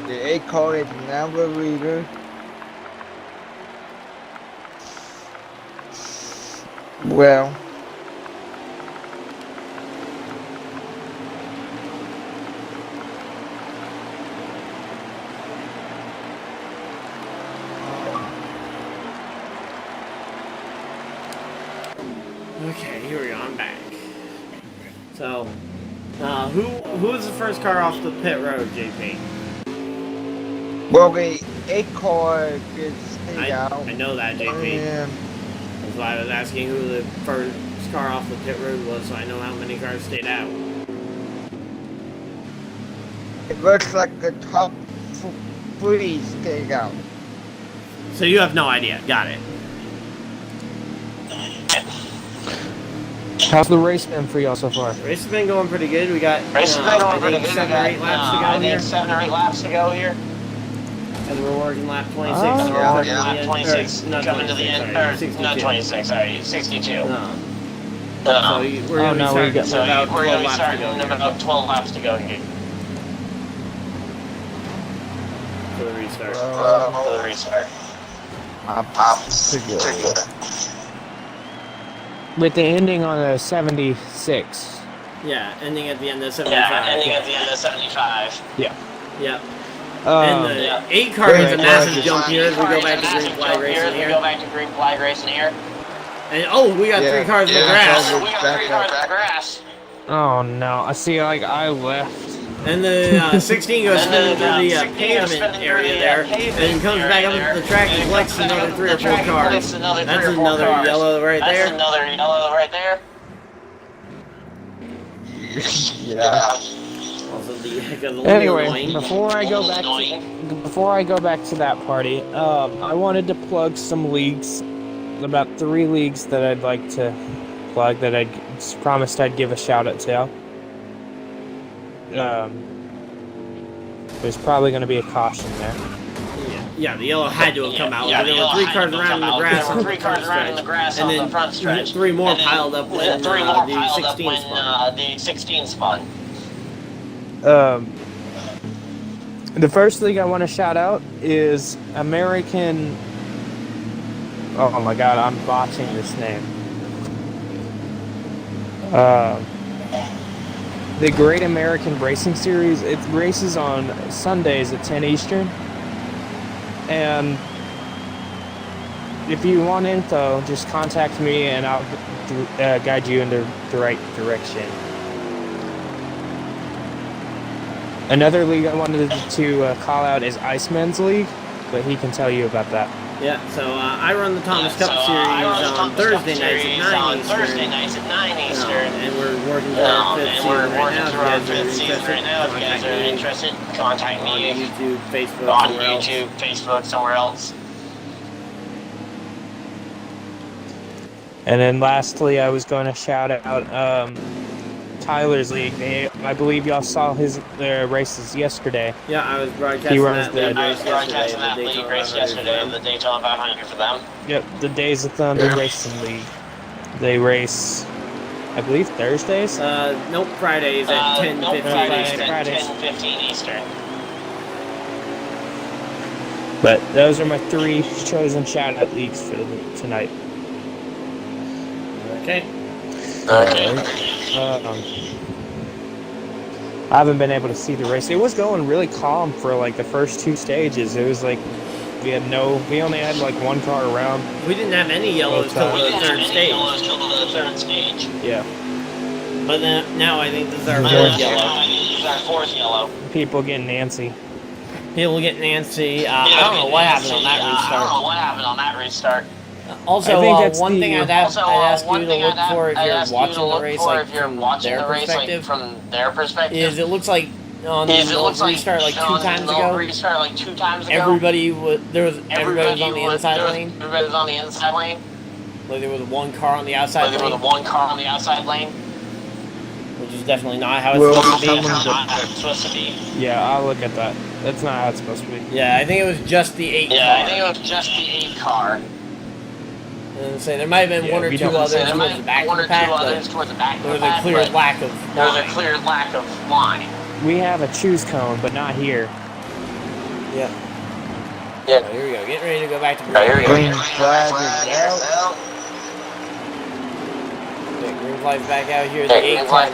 the 8 car is now the leader. Well, Okay, here we go. I'm back. So, who was the first car off the pit road, JP? well, the 8 car gets stayed out. I know that, JP. And That's why I was asking who the first car off the pit road was, so I know how many cars stayed out. it looks like the top 3 stayed out. So you have no idea. Got it. How's the race been for y'all so far? The race has been going pretty good. We got Race has been going pretty good. 7 or 8 laps to go I here. think 7 or 8 laps to go here. And we're working lap 26. Oh, so we're yeah. working Lap to the end- 26. or, not Coming to the 26, end. sorry, Or, 62. not 26, sorry. 62. No. No. So we're going to be starting So about we're 12 going to be laps to starting go in here about 12 laps to go here for the restart. for the restart. Together. With the ending on a 76. Yeah, ending at the end of 75. Yeah, ending at the end of 75. Yeah. Yep. And the yeah. 8 car is a Great massive flag. jump here as we go back to green flag Here racing as we here. go back to green flag racing here. And oh, we got Yeah. 3 cars in the Yeah. grass. We got 3 cars in the grass. Oh no, I see, like, I left. And the 16 goes And spinning then, through the 16 goes pavement spinning through area the, there, pavement and comes back up area the track and collects comes back another up 3 the or 4 track and cars. collects another That's 3 or 4 another cars. yellow right That's there. another yellow right there. Yeah. Also the heck of the Anyway, annoying. before I go back to that party, I wanted to plug some leagues, about 3 leagues that I'd like to plug that I promised I'd give a shout out to. There's probably going to be a caution there. Yeah, the yellow had to have come out. Yeah, There the were yellow 3 had cars to around come in the out. grass. There were 3 cars around in the grass and on then the front stretch. 3 more And then piled up when 3 more the piled up 16 when spun. the 16 spun. The first league I want to shout out is American. Oh my god, I'm botching this name. The Great American Racing Series. It races on Sundays at 10 Eastern. And if you want info, just contact me and I'll guide you in the right direction. Another league I wanted to call out is Iceman's League, but he can tell you about that. Yeah, so I run the Thomas Cup I Series run the on Thomas Thursday Cup nights Series at 9 on Eastern. Thursday nights at 9 Eastern. And we're working through our 5th And season we're right working now. through our If you 5th guys are season interested, right now. If you guys contact are me interested, contact on me YouTube, Facebook, on somewhere else. YouTube, Facebook, somewhere else. And then lastly, I was going to shout out Tyler's League. I believe y'all saw their races yesterday. Yeah, I was broadcasting runs that the- league I race was yesterday. broadcasting that league race yesterday, the Daytona 500 for them. Yep, the Days of Thunder Racing League. They race, I believe, Thursdays. Nope, Fridays at 10:15 Fridays Eastern. at Fridays. 10:15 Eastern. But those are my 3 chosen shout-out leagues for tonight. Okay. I haven't been able to see the race. It was going really calm for like the first 2 stages. It was like we only had like 1 car around. We didn't have any yellows till We the didn't have 3rd any stage. yellows till the 3rd stage. Yeah. But then, now I think this is our Yeah. 4th yellow. This is our 4th yellow. People getting antsy. People get Nancy. I don't know what happened on that I don't know restart. what happened on that restart. Also, I think that's one the- thing I'd ask you to look for if you're watching the race, like, from their perspective, from their perspective, is it looks like on the restart like 2 times ago, restart like 2 times ago, everybody was on the inside lane. Everybody was on the inside lane. Like there was 1 car on the outside There was lane, 1 car on the outside lane. which is definitely not how it's Well, supposed to be. That's not how it's supposed to be. Yeah, I'll look at that. That's not how it's supposed to be. Yeah, I think it was just the 8 Yeah, I car. think it was just the 8 car. And say there might have been one or two others towards the back of the pack, but there was a clear lack of line. We have a choose cone, but not here. Yep. Yep. So here we go. Getting ready to go back to Right, here we go. Green flag is out. Okay, green flag's back out here. The 8 car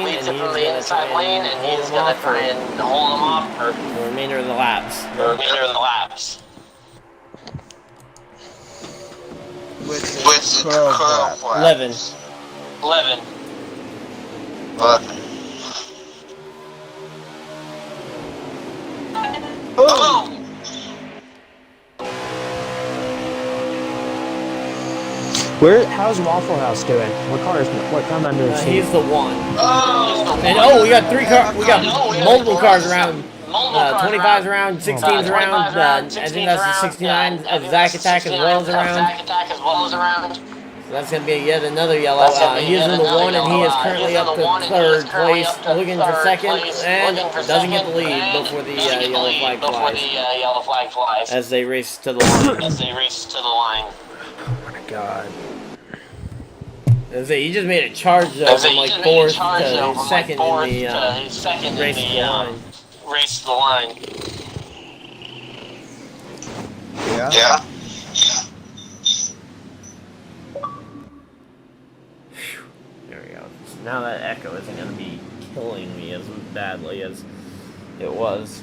leads it from the inside lane, and he's going to try and hold them off for the remainder of the laps. With the curl flap. 11. 11. Oh! How's Waffle House doing? What car number is he? He's the 1. Oh! And we got 3 cars. We got multiple cars around. 25's around, 16's around. I think that's the 69 of Zach Attack as well as around. So that's going to be yet another yellow. He is in the 1, and he is currently up to 3rd place, looking for 2nd, and doesn't get the lead before the yellow flag flies. As they race to the line. Oh my god. He just made a charge though from like 4th to 2nd in the race to the line. Yeah. There we go. So now that echo isn't going to be killing me as badly as it was.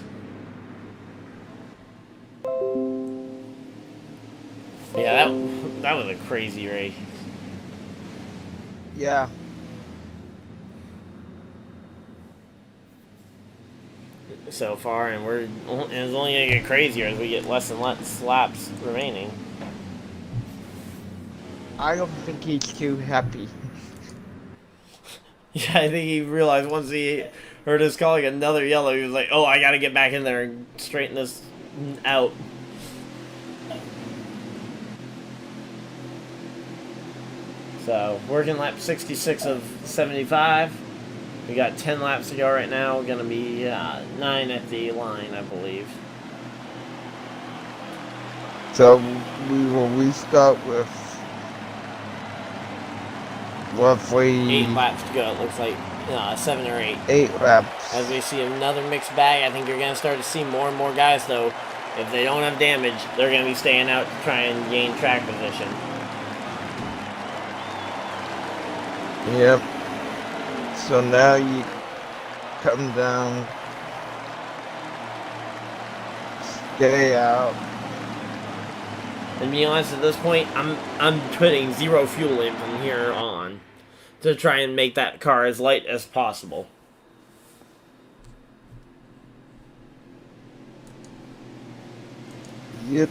Yeah, that was a crazy race. Yeah. So far, and it's only going to get crazier as we get less and less laps remaining. I don't think he's too happy. Yeah, I think he realized once he heard us calling another yellow, he was like, oh, I got to get back in there and straighten this out. So, working lap 66 of 75. We got 10 laps to go right now. Going to be 9 at the line, I believe. So we will restart with roughly 8 laps to go. It looks like 7 or 8. 8 laps. As we see another mixed bag, I think you're going to start to see more and more guys, though. If they don't have damage, they're going to be staying out to try and gain track position. Yep. So now you come down, stay out. And to be honest, at this point, I'm putting 0 fuel in from here on to try and make that car as light as possible. Yep.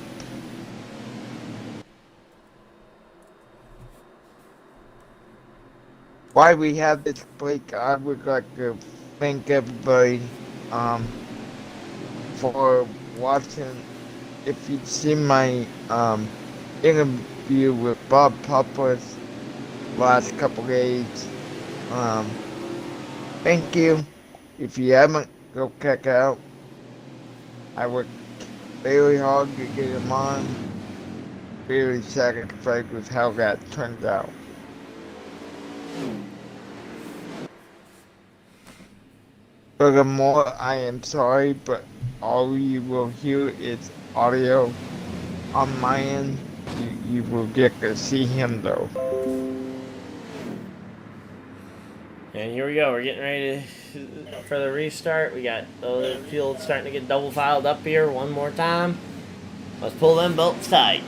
Why we have this break, I would like to thank everybody for watching. If you've seen my interview with Bob Poppers last couple days, thank you. If you haven't, go check out. I worked very hard to get him on. Very satisfied with how that turned out. Furthermore, I am sorry, but all you will hear is audio on my end. You will get to see him though. And here we go. We're getting ready for the restart. We got the field starting to get double filed up here one more time. Let's pull them belts tight.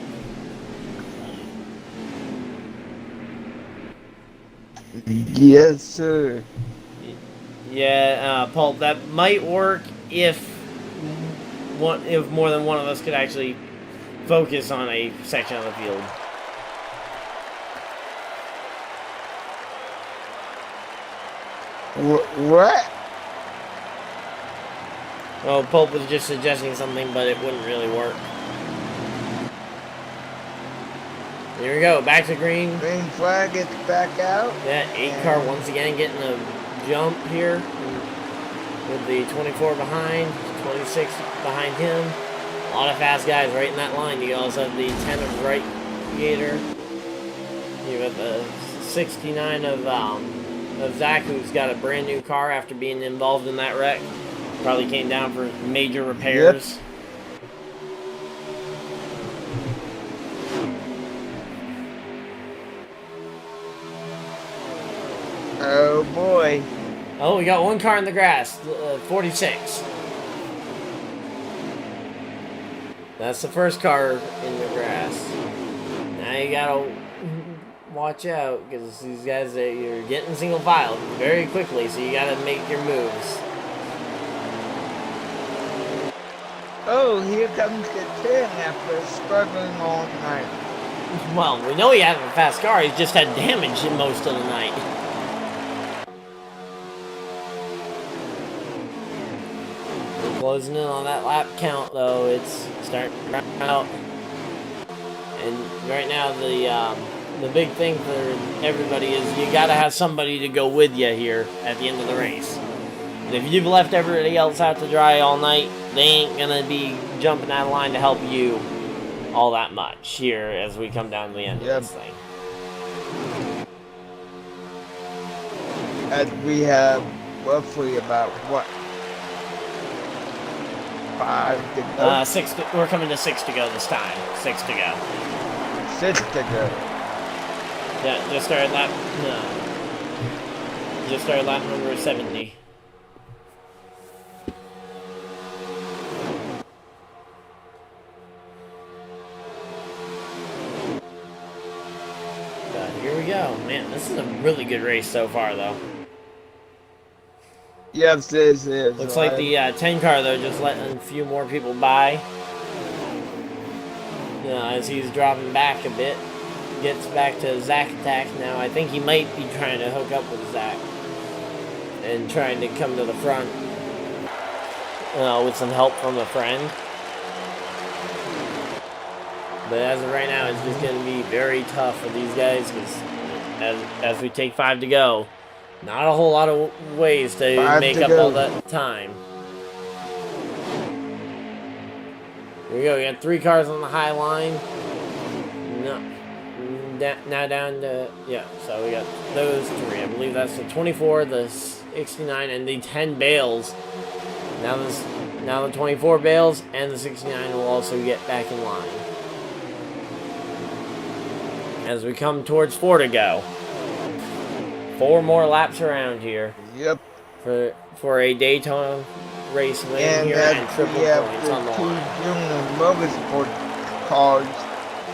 Yes, sir. Yeah, Paul, that might work if more than one of us could actually focus on a section of the field. What? Well, Pope was just suggesting something, but it wouldn't really work. Here we go, back to green. Green flag gets back out. That 8 car once again getting a jump here with the 24 behind, 26 behind him. A lot of fast guys right in that line. You also have the 10 of right Gator. You got the 69 of Zach, who's got a brand new car after being involved in that wreck. Probably came down for major repairs. Yep. Oh boy. Oh, we got one car in the grass, 46. That's the first car in the grass. Now you gotta watch out, because these guys, you're getting single file very quickly, so you gotta make your moves. Oh, here comes the 10 after struggling all night. Well, we know he had a fast car, he's just had damage in most of the night. We're closing in on that lap count, though. It's starting to run out. And right now, the big thing for everybody is you gotta have somebody to go with you here at the end of the race. And if you've left everybody else out to dry all night, they ain't gonna be jumping out of line to help you all that much here as we come down to the end of this thing. As we have roughly about what? 5 to go? 6 to, we're coming to 6 to go this time. 6 to go. 6 to go. Yeah, just started lap. No. Just started lap number 70. Here we go. Man, this is a really good race so far, though. Yes, this is. Looks like the 10 car, though, just letting a few more people by. As he's dropping back a bit. Gets back to Zach attack now. I think he might be trying to hook up with Zach. And trying to come to the front. With some help from a friend. But as of right now, it's just going to be very tough for these guys, because as we take 5 to go, not a whole lot of ways to make up all that time. Here we go. We got 3 cars on the high line. No, now down to, yeah, so we got those 3. I believe that's the 24, the 69, and the 10 bales. Now the 24 bales and the 69 will also get back in line. As we come towards 4 to go. 4 more laps around here. Yep. For a Daytona race win And here and triple points on the the 2 line. junior motorsport cars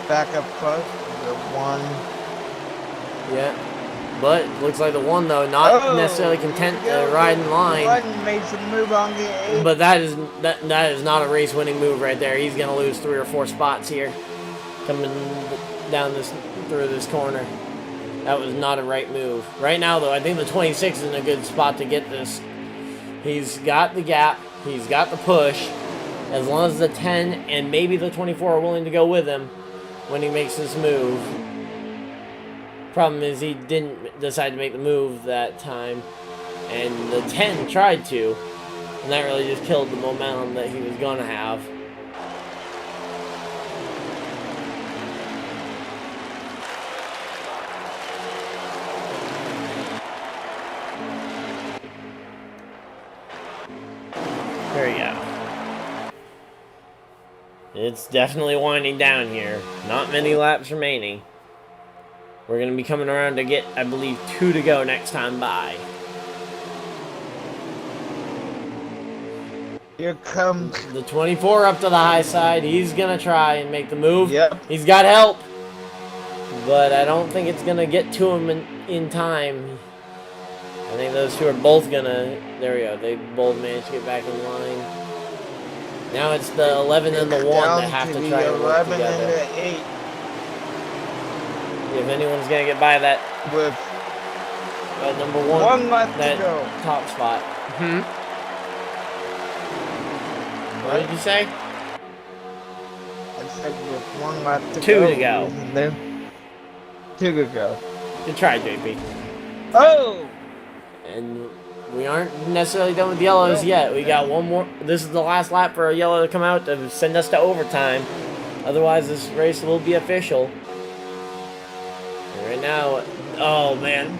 back up front. The 1. Yeah. But looks like the 1, though, not necessarily content to ride in line. 1 made some move on the 8. But that is not a race winning move right there. He's gonna lose 3 or 4 spots here. Coming down through this corner. That was not a right move. Right now, though, I think the 26 is in a good spot to get this. He's got the gap. He's got the push. As long as the 10 and maybe the 24 are willing to go with him when he makes this move. Problem is he didn't decide to make the move that time. And the 10 tried to. And that really just killed the momentum that he was going to have. There we go. It's definitely winding down here. Not many laps remaining. We're going to be coming around to get, I believe, 2 to go next time by. Here comes The 24 up to the high side. He's going to try and make the move. Yep. He's got help. But I don't think it's going to get to him in time. I think those 2 are both going to... There we go. They both managed to get back in line. Now it's the 11 and the 1 that have to try and work together. 11 and the 8. If anyone's going to get by that With number 1, 1 left that to go. top spot. What did you say? I said with 1 left to 2 go. to go. And then 2 to go. Good try, JP. Oh! And we aren't necessarily done with yellows yet. We got 1 more. This is the last lap for a yellow to come out to send us to overtime. Otherwise, this race will be official. now, oh man,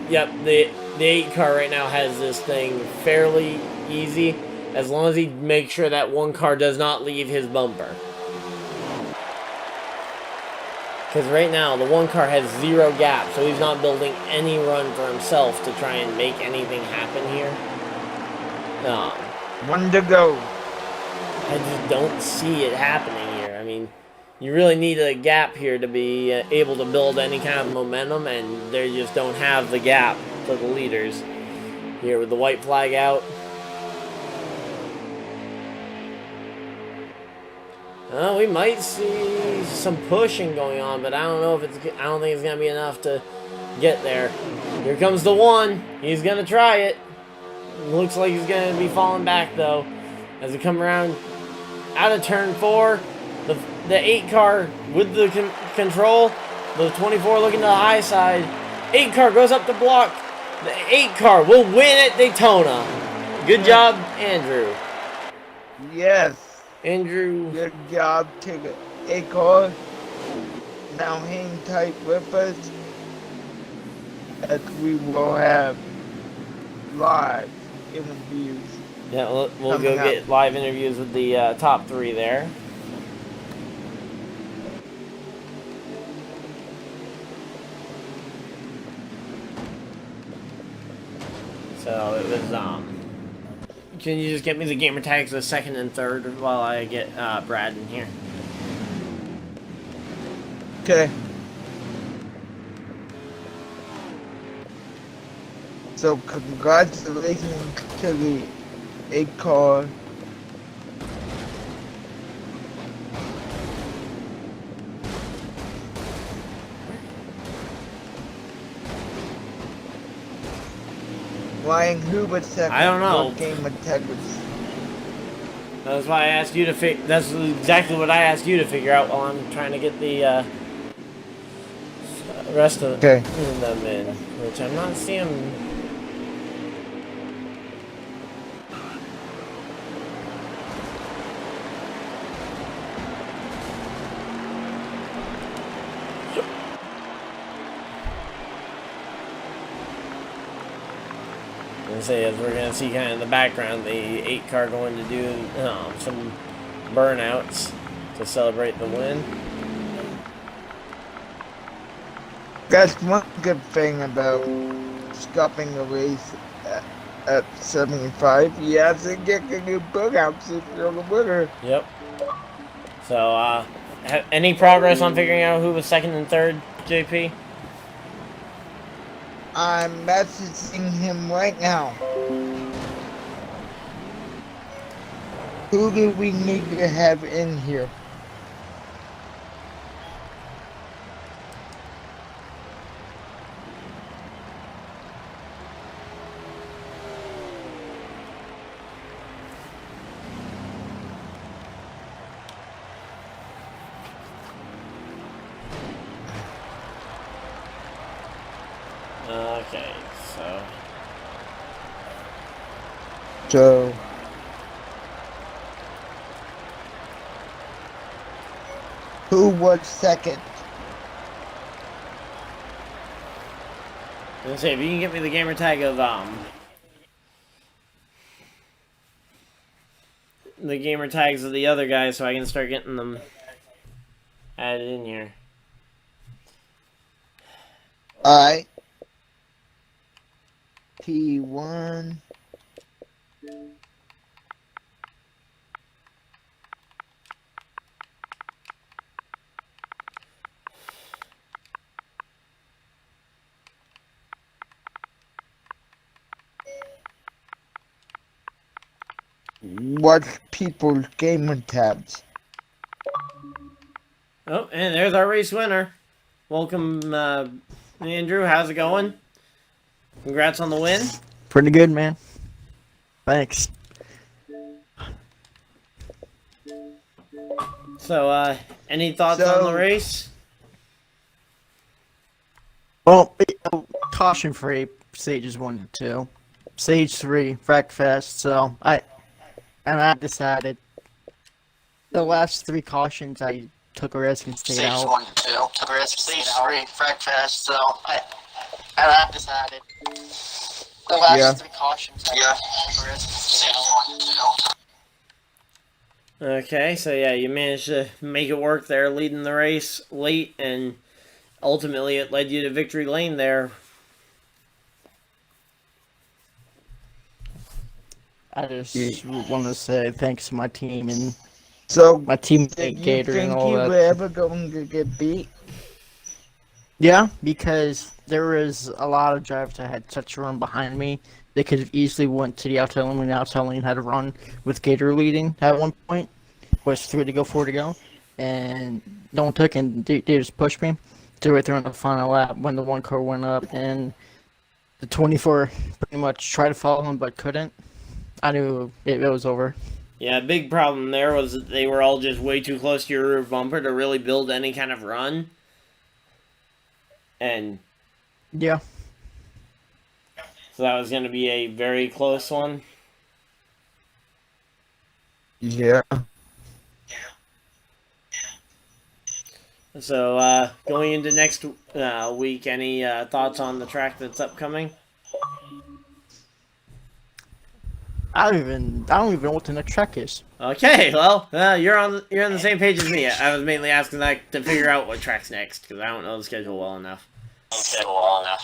yep, the 8 car right now has this thing fairly easy, as long as he makes sure that 1 car does not leave his bumper. Because right now, the 1 car has 0 gap, so he's not building any run for himself to try and make anything happen here. 1 to go. I just don't see it happening here. I mean, you really need a gap here to be able to build any kind of momentum, and they just don't have the gap for the leaders. Here with the white flag out. We might see some pushing going on, but I don't know if it's. I don't think it's gonna be enough to get there. Here comes the 1. He's gonna try it. Looks like he's gonna be falling back though, as we come around out of turn 4. The 8 car with the control. The 24 looking to the high side. 8 car goes up the block. The 8 car will win at Daytona. Good job, Andrew. Yes. Andrew. Good job, take a car. Now hang tight with us, as we will have live interviews. Yeah, we'll go get live interviews with the top 3 there. So it was, can you just get me the gamer tags of 2nd and 3rd while I get Brad in here? Okay. So congratulations to the 8 car. Ryan Hoover second. I don't know. Game integrity. That's why I asked you to that's exactly what I asked you to figure out while I'm trying to get the rest of them in, which I'm not seeing. As we're going to see kind of in the background, the 8 car going to do some burnouts to celebrate the win. That's one good thing about stopping the race at 75. You have to get a new burnouts if you're the winner. Yep. So, any progress on figuring out who was 2nd and 3rd, JP? I'm messaging him right now. Who do we need to have in here? Okay, So who was second? Let's see if you can get me the gamer tag of the gamer tags of the other guys, so I can start getting them added in here. Alright. P1. What people's gamer tabs? Oh, and there's our race winner. Welcome, Andrew. How's it going? Congrats on the win. Pretty good, man. Thanks. So, any thoughts on the race? Well, caution free stages 1 and 2. Stage 3, Frack Fest. So I decided the last 3 cautions I took a risk and stayed Stage out. 1 and 2. Took a risk. Stage 3, Frag Fest. So I decided the last 3 cautions. Took a risk and stayed out. Okay, so yeah, you managed to make it work there, leading the race late, and ultimately it led you to victory lane there. I just want to say thanks to my team and So, my teammate did you Gator and think all you that. were ever going to get beat? Yeah, because there was a lot of drivers that had such a run behind me. They could have easily went to the outside lane when the outside lane had a run with Gator leading at one point. Was 3 to go, 4 to go. And no one took, and they just pushed me to right there on the final lap when the one car went up. And the 24 pretty much tried to follow him but couldn't. I knew it was over. Yeah, big problem there was that they were all just way too close to your rear bumper to really build any kind of run. And Yeah. so that was going to be a very close one. Yeah. So, going into next week, any thoughts on the track that's upcoming? I don't even know what the next track is. Okay, well, you're on the same page as me. I was mainly asking that to figure out what track's next because I don't know the schedule well enough.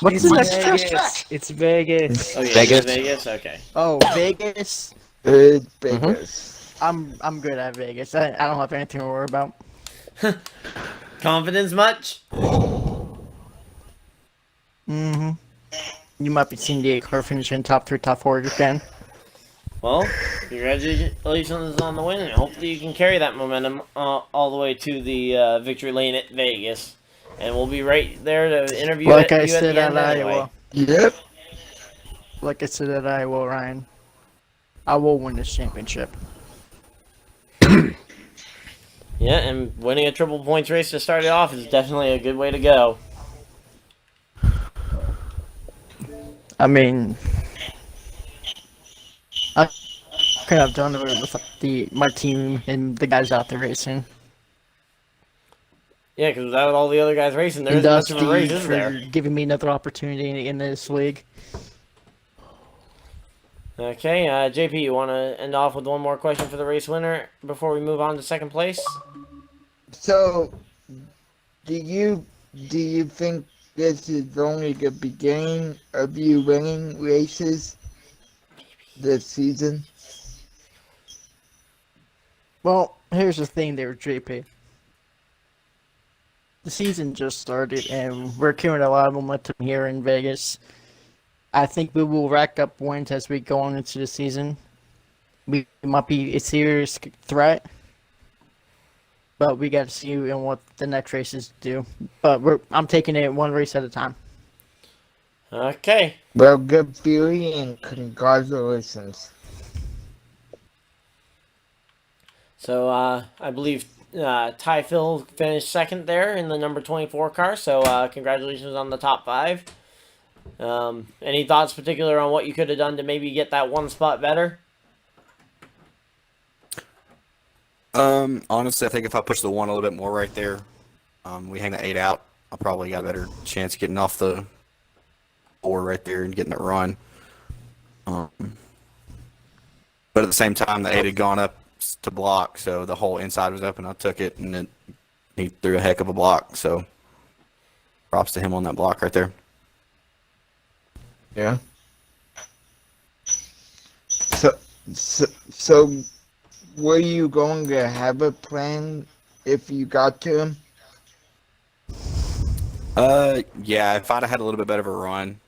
What's the next track? Vegas. It's Vegas. Oh yeah, Vegas. Vegas. Okay. Oh, Vegas. It's Vegas. I'm good at Vegas. I don't have anything to worry about. Confidence much? Mm-hmm. You might be seeing the 8 car finish in top 3, top 4 again. Well, congratulations on the win, and hopefully you can carry that momentum all the way to the victory lane at Vegas. And we'll be right there to interview Like I you said at the end at anyway. Iowa. Yep. Like I said at Iowa, Ryan. I will win this championship. Yeah, and winning a triple points race to start it off is definitely a good way to go. I mean, I could have done it with my team and the guys out there racing. Yeah, because without all the other guys racing, there And isn't much of a race, Dusty is for there? giving me another opportunity in this league. Okay, JP, you want to end off with one more question for the race winner before we move on to second place? So, do you think this is only the beginning of you winning races this season? Well, here's the thing there, JP. The season just started, and we're carrying a lot of momentum here in Vegas. I think we will rack up wins as we go on into the season. We might be a serious threat, but we got to see in what the next races do. But I'm taking it one race at a time. Okay. Well, good beauty and congratulations. So, I believe Ty Phil finished second there in the number 24 car, so congratulations on the top 5. Any thoughts particular on what you could have done to maybe get that one spot better? Honestly, I think if I push the 1 a little bit more right there, we hang the 8 out, I probably got a better chance of getting off the 4 right there and getting it run. But at the same time, the 8 had gone up to block, so the whole inside was open. I took it, and then he threw a heck of a block. So props to him on that block right there. Yeah. So were you going to have a plan if you got to him? Yeah, if I'd have had a little bit better of a run,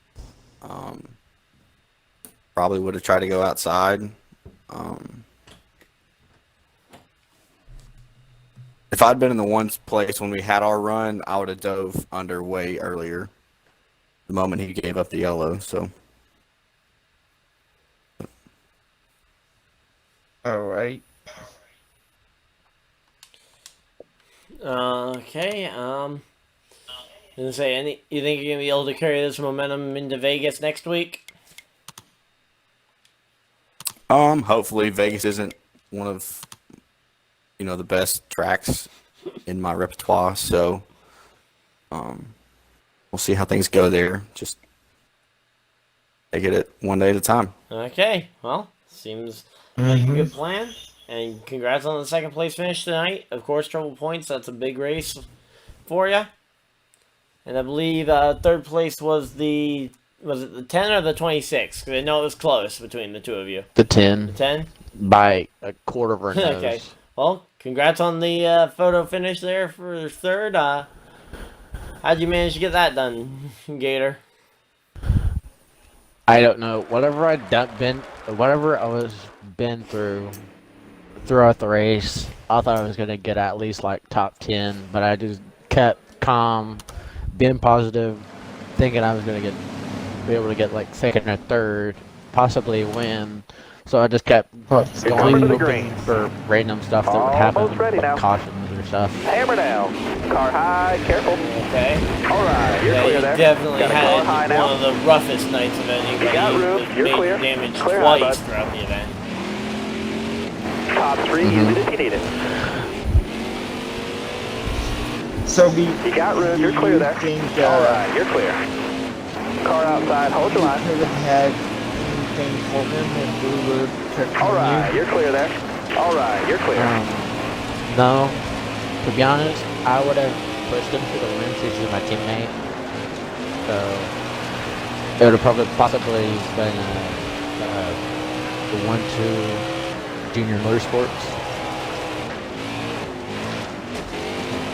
probably would have tried to go outside. If I'd been in the 1 place when we had our run, I would have dove under way earlier. The moment he gave up the yellow, so. All right. Okay. Gonna say, you think you're gonna be able to carry this momentum into Vegas next week? Hopefully Vegas isn't one of, the best tracks in my repertoire. So we'll see how things go there. Just take it one day at a time. Okay, well, seems like a good plan. And congrats on the second place finish tonight. Of course, triple points. That's a big race for you. And I believe third place was it the 10 or the 26? Because I know it was close between the two of you. The 10. The 10? By a quarter of our nose. Okay. Well, congrats on the photo finish there for third. How'd you manage to get that done, Gator? I don't know. Whatever I was been throughout the race, I thought I was gonna get at least like top 10, but I just kept calm, being positive, thinking I was gonna be able to get like second or third, possibly win. So I just kept going hoping for random stuff that would happen, like cautions or stuff. Hammer down. Car high, careful. Okay. Alright, you're Yeah, clear you there. definitely Got a car high had now. one of the roughest nights of anybody. got room. With You're major clear. damage Clear high, twice bud. throughout the event. Top 3, use it if you need it. So You got room, you're clear there. think Alright, you're clear. Car outside, hold your we line. could have had anything for him if we would have kept Alright, you're clear there. Alright, you're clear. No, to be honest, I would have pushed him to the win since he's my teammate. So it would have possibly been the 1-2 Junior Motorsports.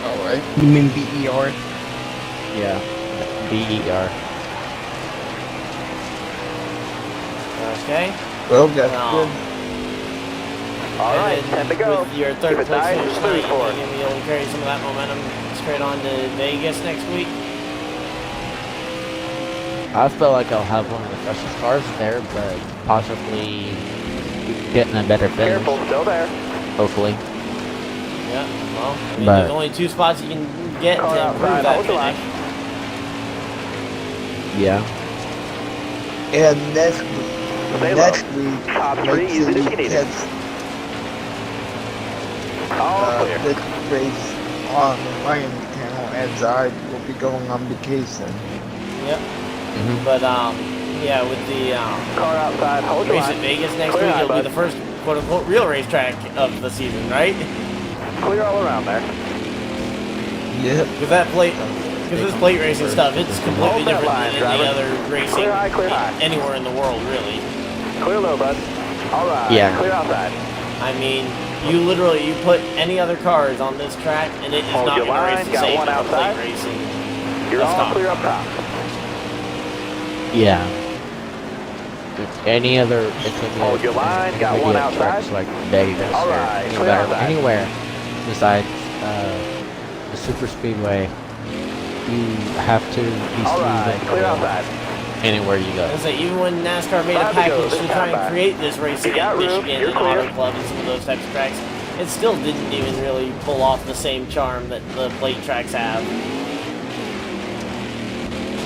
Alright. You mean BER? Yeah, BER. Okay. Well, that's No. good. Alright, And 10 to go. with your third Keep it place nice finish and tonight, smooth for you're us. going to be able to carry some of that momentum straight on to Vegas next week. I feel like I'll have one of the fastest cars there, but possibly getting a better finish. Careful, still there. Hopefully. Yeah, well, I mean, But- there's only 2 spots you can get Car to outside, improve that hold your line. finish. Yeah. And next Stay week, Top make 3, use sure it if you you need it. catch All clear. this race on Ryan's channel as I will be going on vacation. Yep. But, yeah, with the Car outside, hold your race at line. Vegas next Clear week, high, it'll be bud. the first quote-unquote real racetrack of the season, right? Clear all around there. Yep. Because this plate racing stuff, it's completely Hold that different line, than any driver. other racing Clear high, clear high. anywhere in the world, really. Clear low, bud. Alright, Yeah. clear outside. I mean, you put any other cars on this track, and it is Hold not your going to race line, the got same one as the plate outside. racing. You're Let's all stop. clear up top. Yeah. If any other Hold your line, got one outside. tracks like Vegas All or right, clear outside. anywhere besides the Super Speedway, you have to be Alright, smooth clear outside. anywhere you go. I was say, even when NASCAR made a 5 to go, package this to time try and back. create this racing You got at room, Michigan you're and clear. Auto Club and some of those types of tracks, it still didn't even really pull off the same charm that the plate tracks have.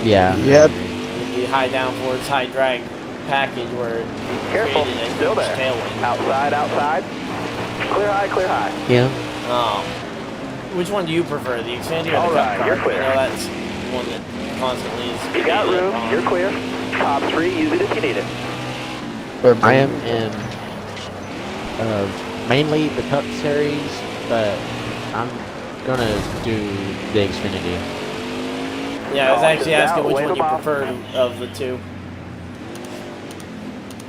Yeah. Yep. With the high downforce, high drag package where it Careful, created a still huge there. tailwind. Outside, outside. Clear high, clear high. Yeah. Which one do you prefer, the Xfinity or the All Cup right, car? you're clear. I know that's one that constantly is. You got debated room, upon. you're clear. Top 3, use it if you need it. I am in mainly the Cup Series, but I'm gonna do the Xfinity. Yeah, I was Oh, actually just asking out, which wave one you them off. preferred of the two.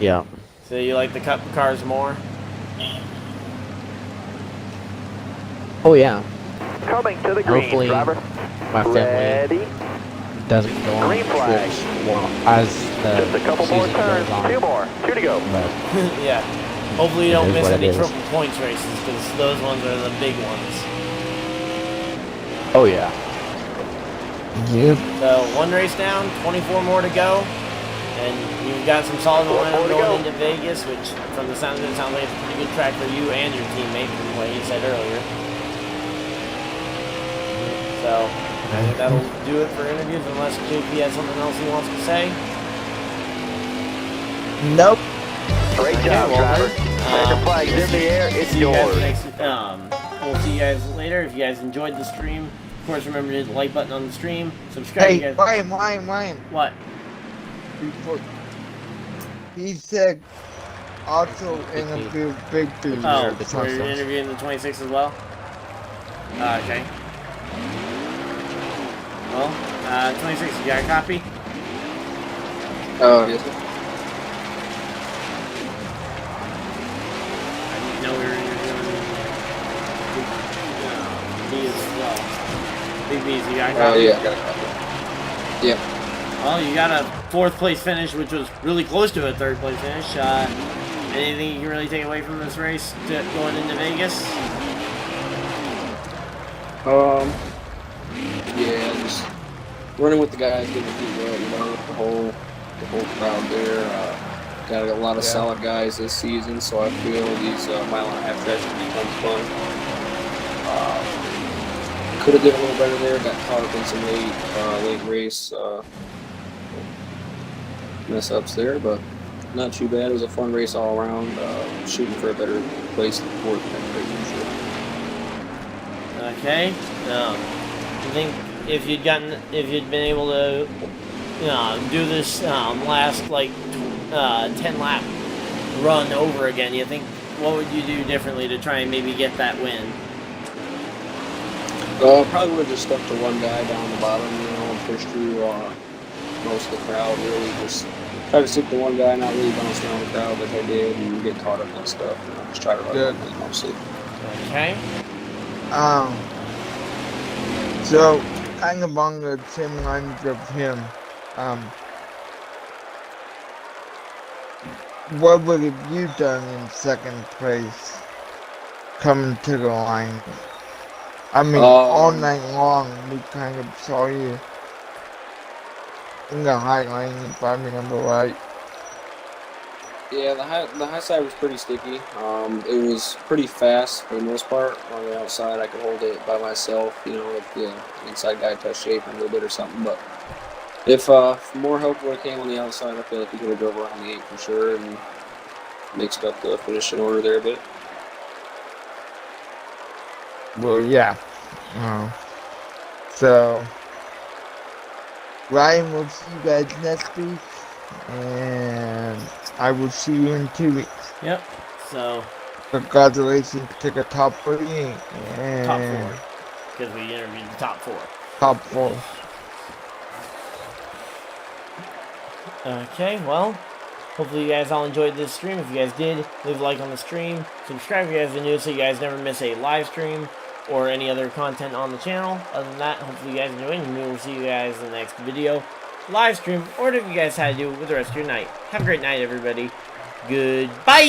Yeah. So you like the Cup cars more? Oh yeah. Coming to the green, Hopefully, driver. my family Ready? doesn't go on Green flag. trips well, as the Just a couple more season turns. goes on. 2 more. 2 to go. But Yeah. Hopefully you It don't is miss what it any is. triple points races because those ones are the big ones. oh yeah. Yep. So one race down, 24 more to go, and you've got some solid One momentum more to going go. into Vegas, which from the sound of it sounds like it's a pretty good track for you and your teammate from what you said earlier. So I think that'll do it for interviews unless JP has something else he wants to say. Nope. Great Okay, job, well, driver. Checkered flag's in the air. It's See you guys yours. next we'll see you guys later. If you guys enjoyed the stream, of course, remember to hit the like button on the stream. Subscribe. Hey, You guys. Ryan. What? Before he said also interview Big Dude. Oh, so you're interviewing the 26 as well? Okay. Well, 26, you got a copy? Oh, yes, sir. I didn't know we were interviewing B as well. Big B's, you got a copy? Oh, yeah, I got a copy. Yeah. Well, you got a 4th place finish, which was really close to a 3rd place finish. Anything you can really take away from this race going into Vegas? Yeah, just running with the guys, getting the feet wet, you know, with the whole crowd there. Got a lot of solid guys this season, so I feel these mile-and-a-half tracks will be fun. Could have did a little better there. Got caught up in some late race mess ups there, but not too bad. It was a fun race all around. Shooting for a better place than 4th next race for sure. Okay. I think if you'd been able to do this last like 10 lap run over again, you think what would you do differently to try and maybe get that win? Probably would have just stuck to one guy down the bottom, you know, and pushed through most of the crowd. Really just try to stick to one guy, not really bounce around the crowd like I did and get caught up in stuff. You know, just try to run it mostly. Okay. So kind of on the same lines of him. What would have you done in 2nd place coming to the line? I mean, all night long we kind of saw you in the high line, if I remember right. Yeah, the high side was pretty sticky. It was pretty fast for the most part. On the outside, I could hold it by myself. You know, if the inside guy touched shape a little bit or something. But if more help would have came on the outside, I feel like we could have drove around the 8 for sure and mixed up the finishing order there a bit. Well, yeah. So, Ryan, will see you guys next week, and I will see you in 2 weeks. Yep. So. Congratulations to the top 3 and top 4, because we interviewed the top 4. Top 4. Okay, well, hopefully you guys all enjoyed this stream. If you guys did, leave a like on the stream. Subscribe if you guys are new so you guys never miss a live stream or any other content on the channel. Other than that, hopefully you guys enjoyed, and we will see you guys in the next video, live stream, or whatever you guys had to do with the rest of your night. Have a great night, everybody. Goodbye!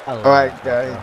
Alright, guys.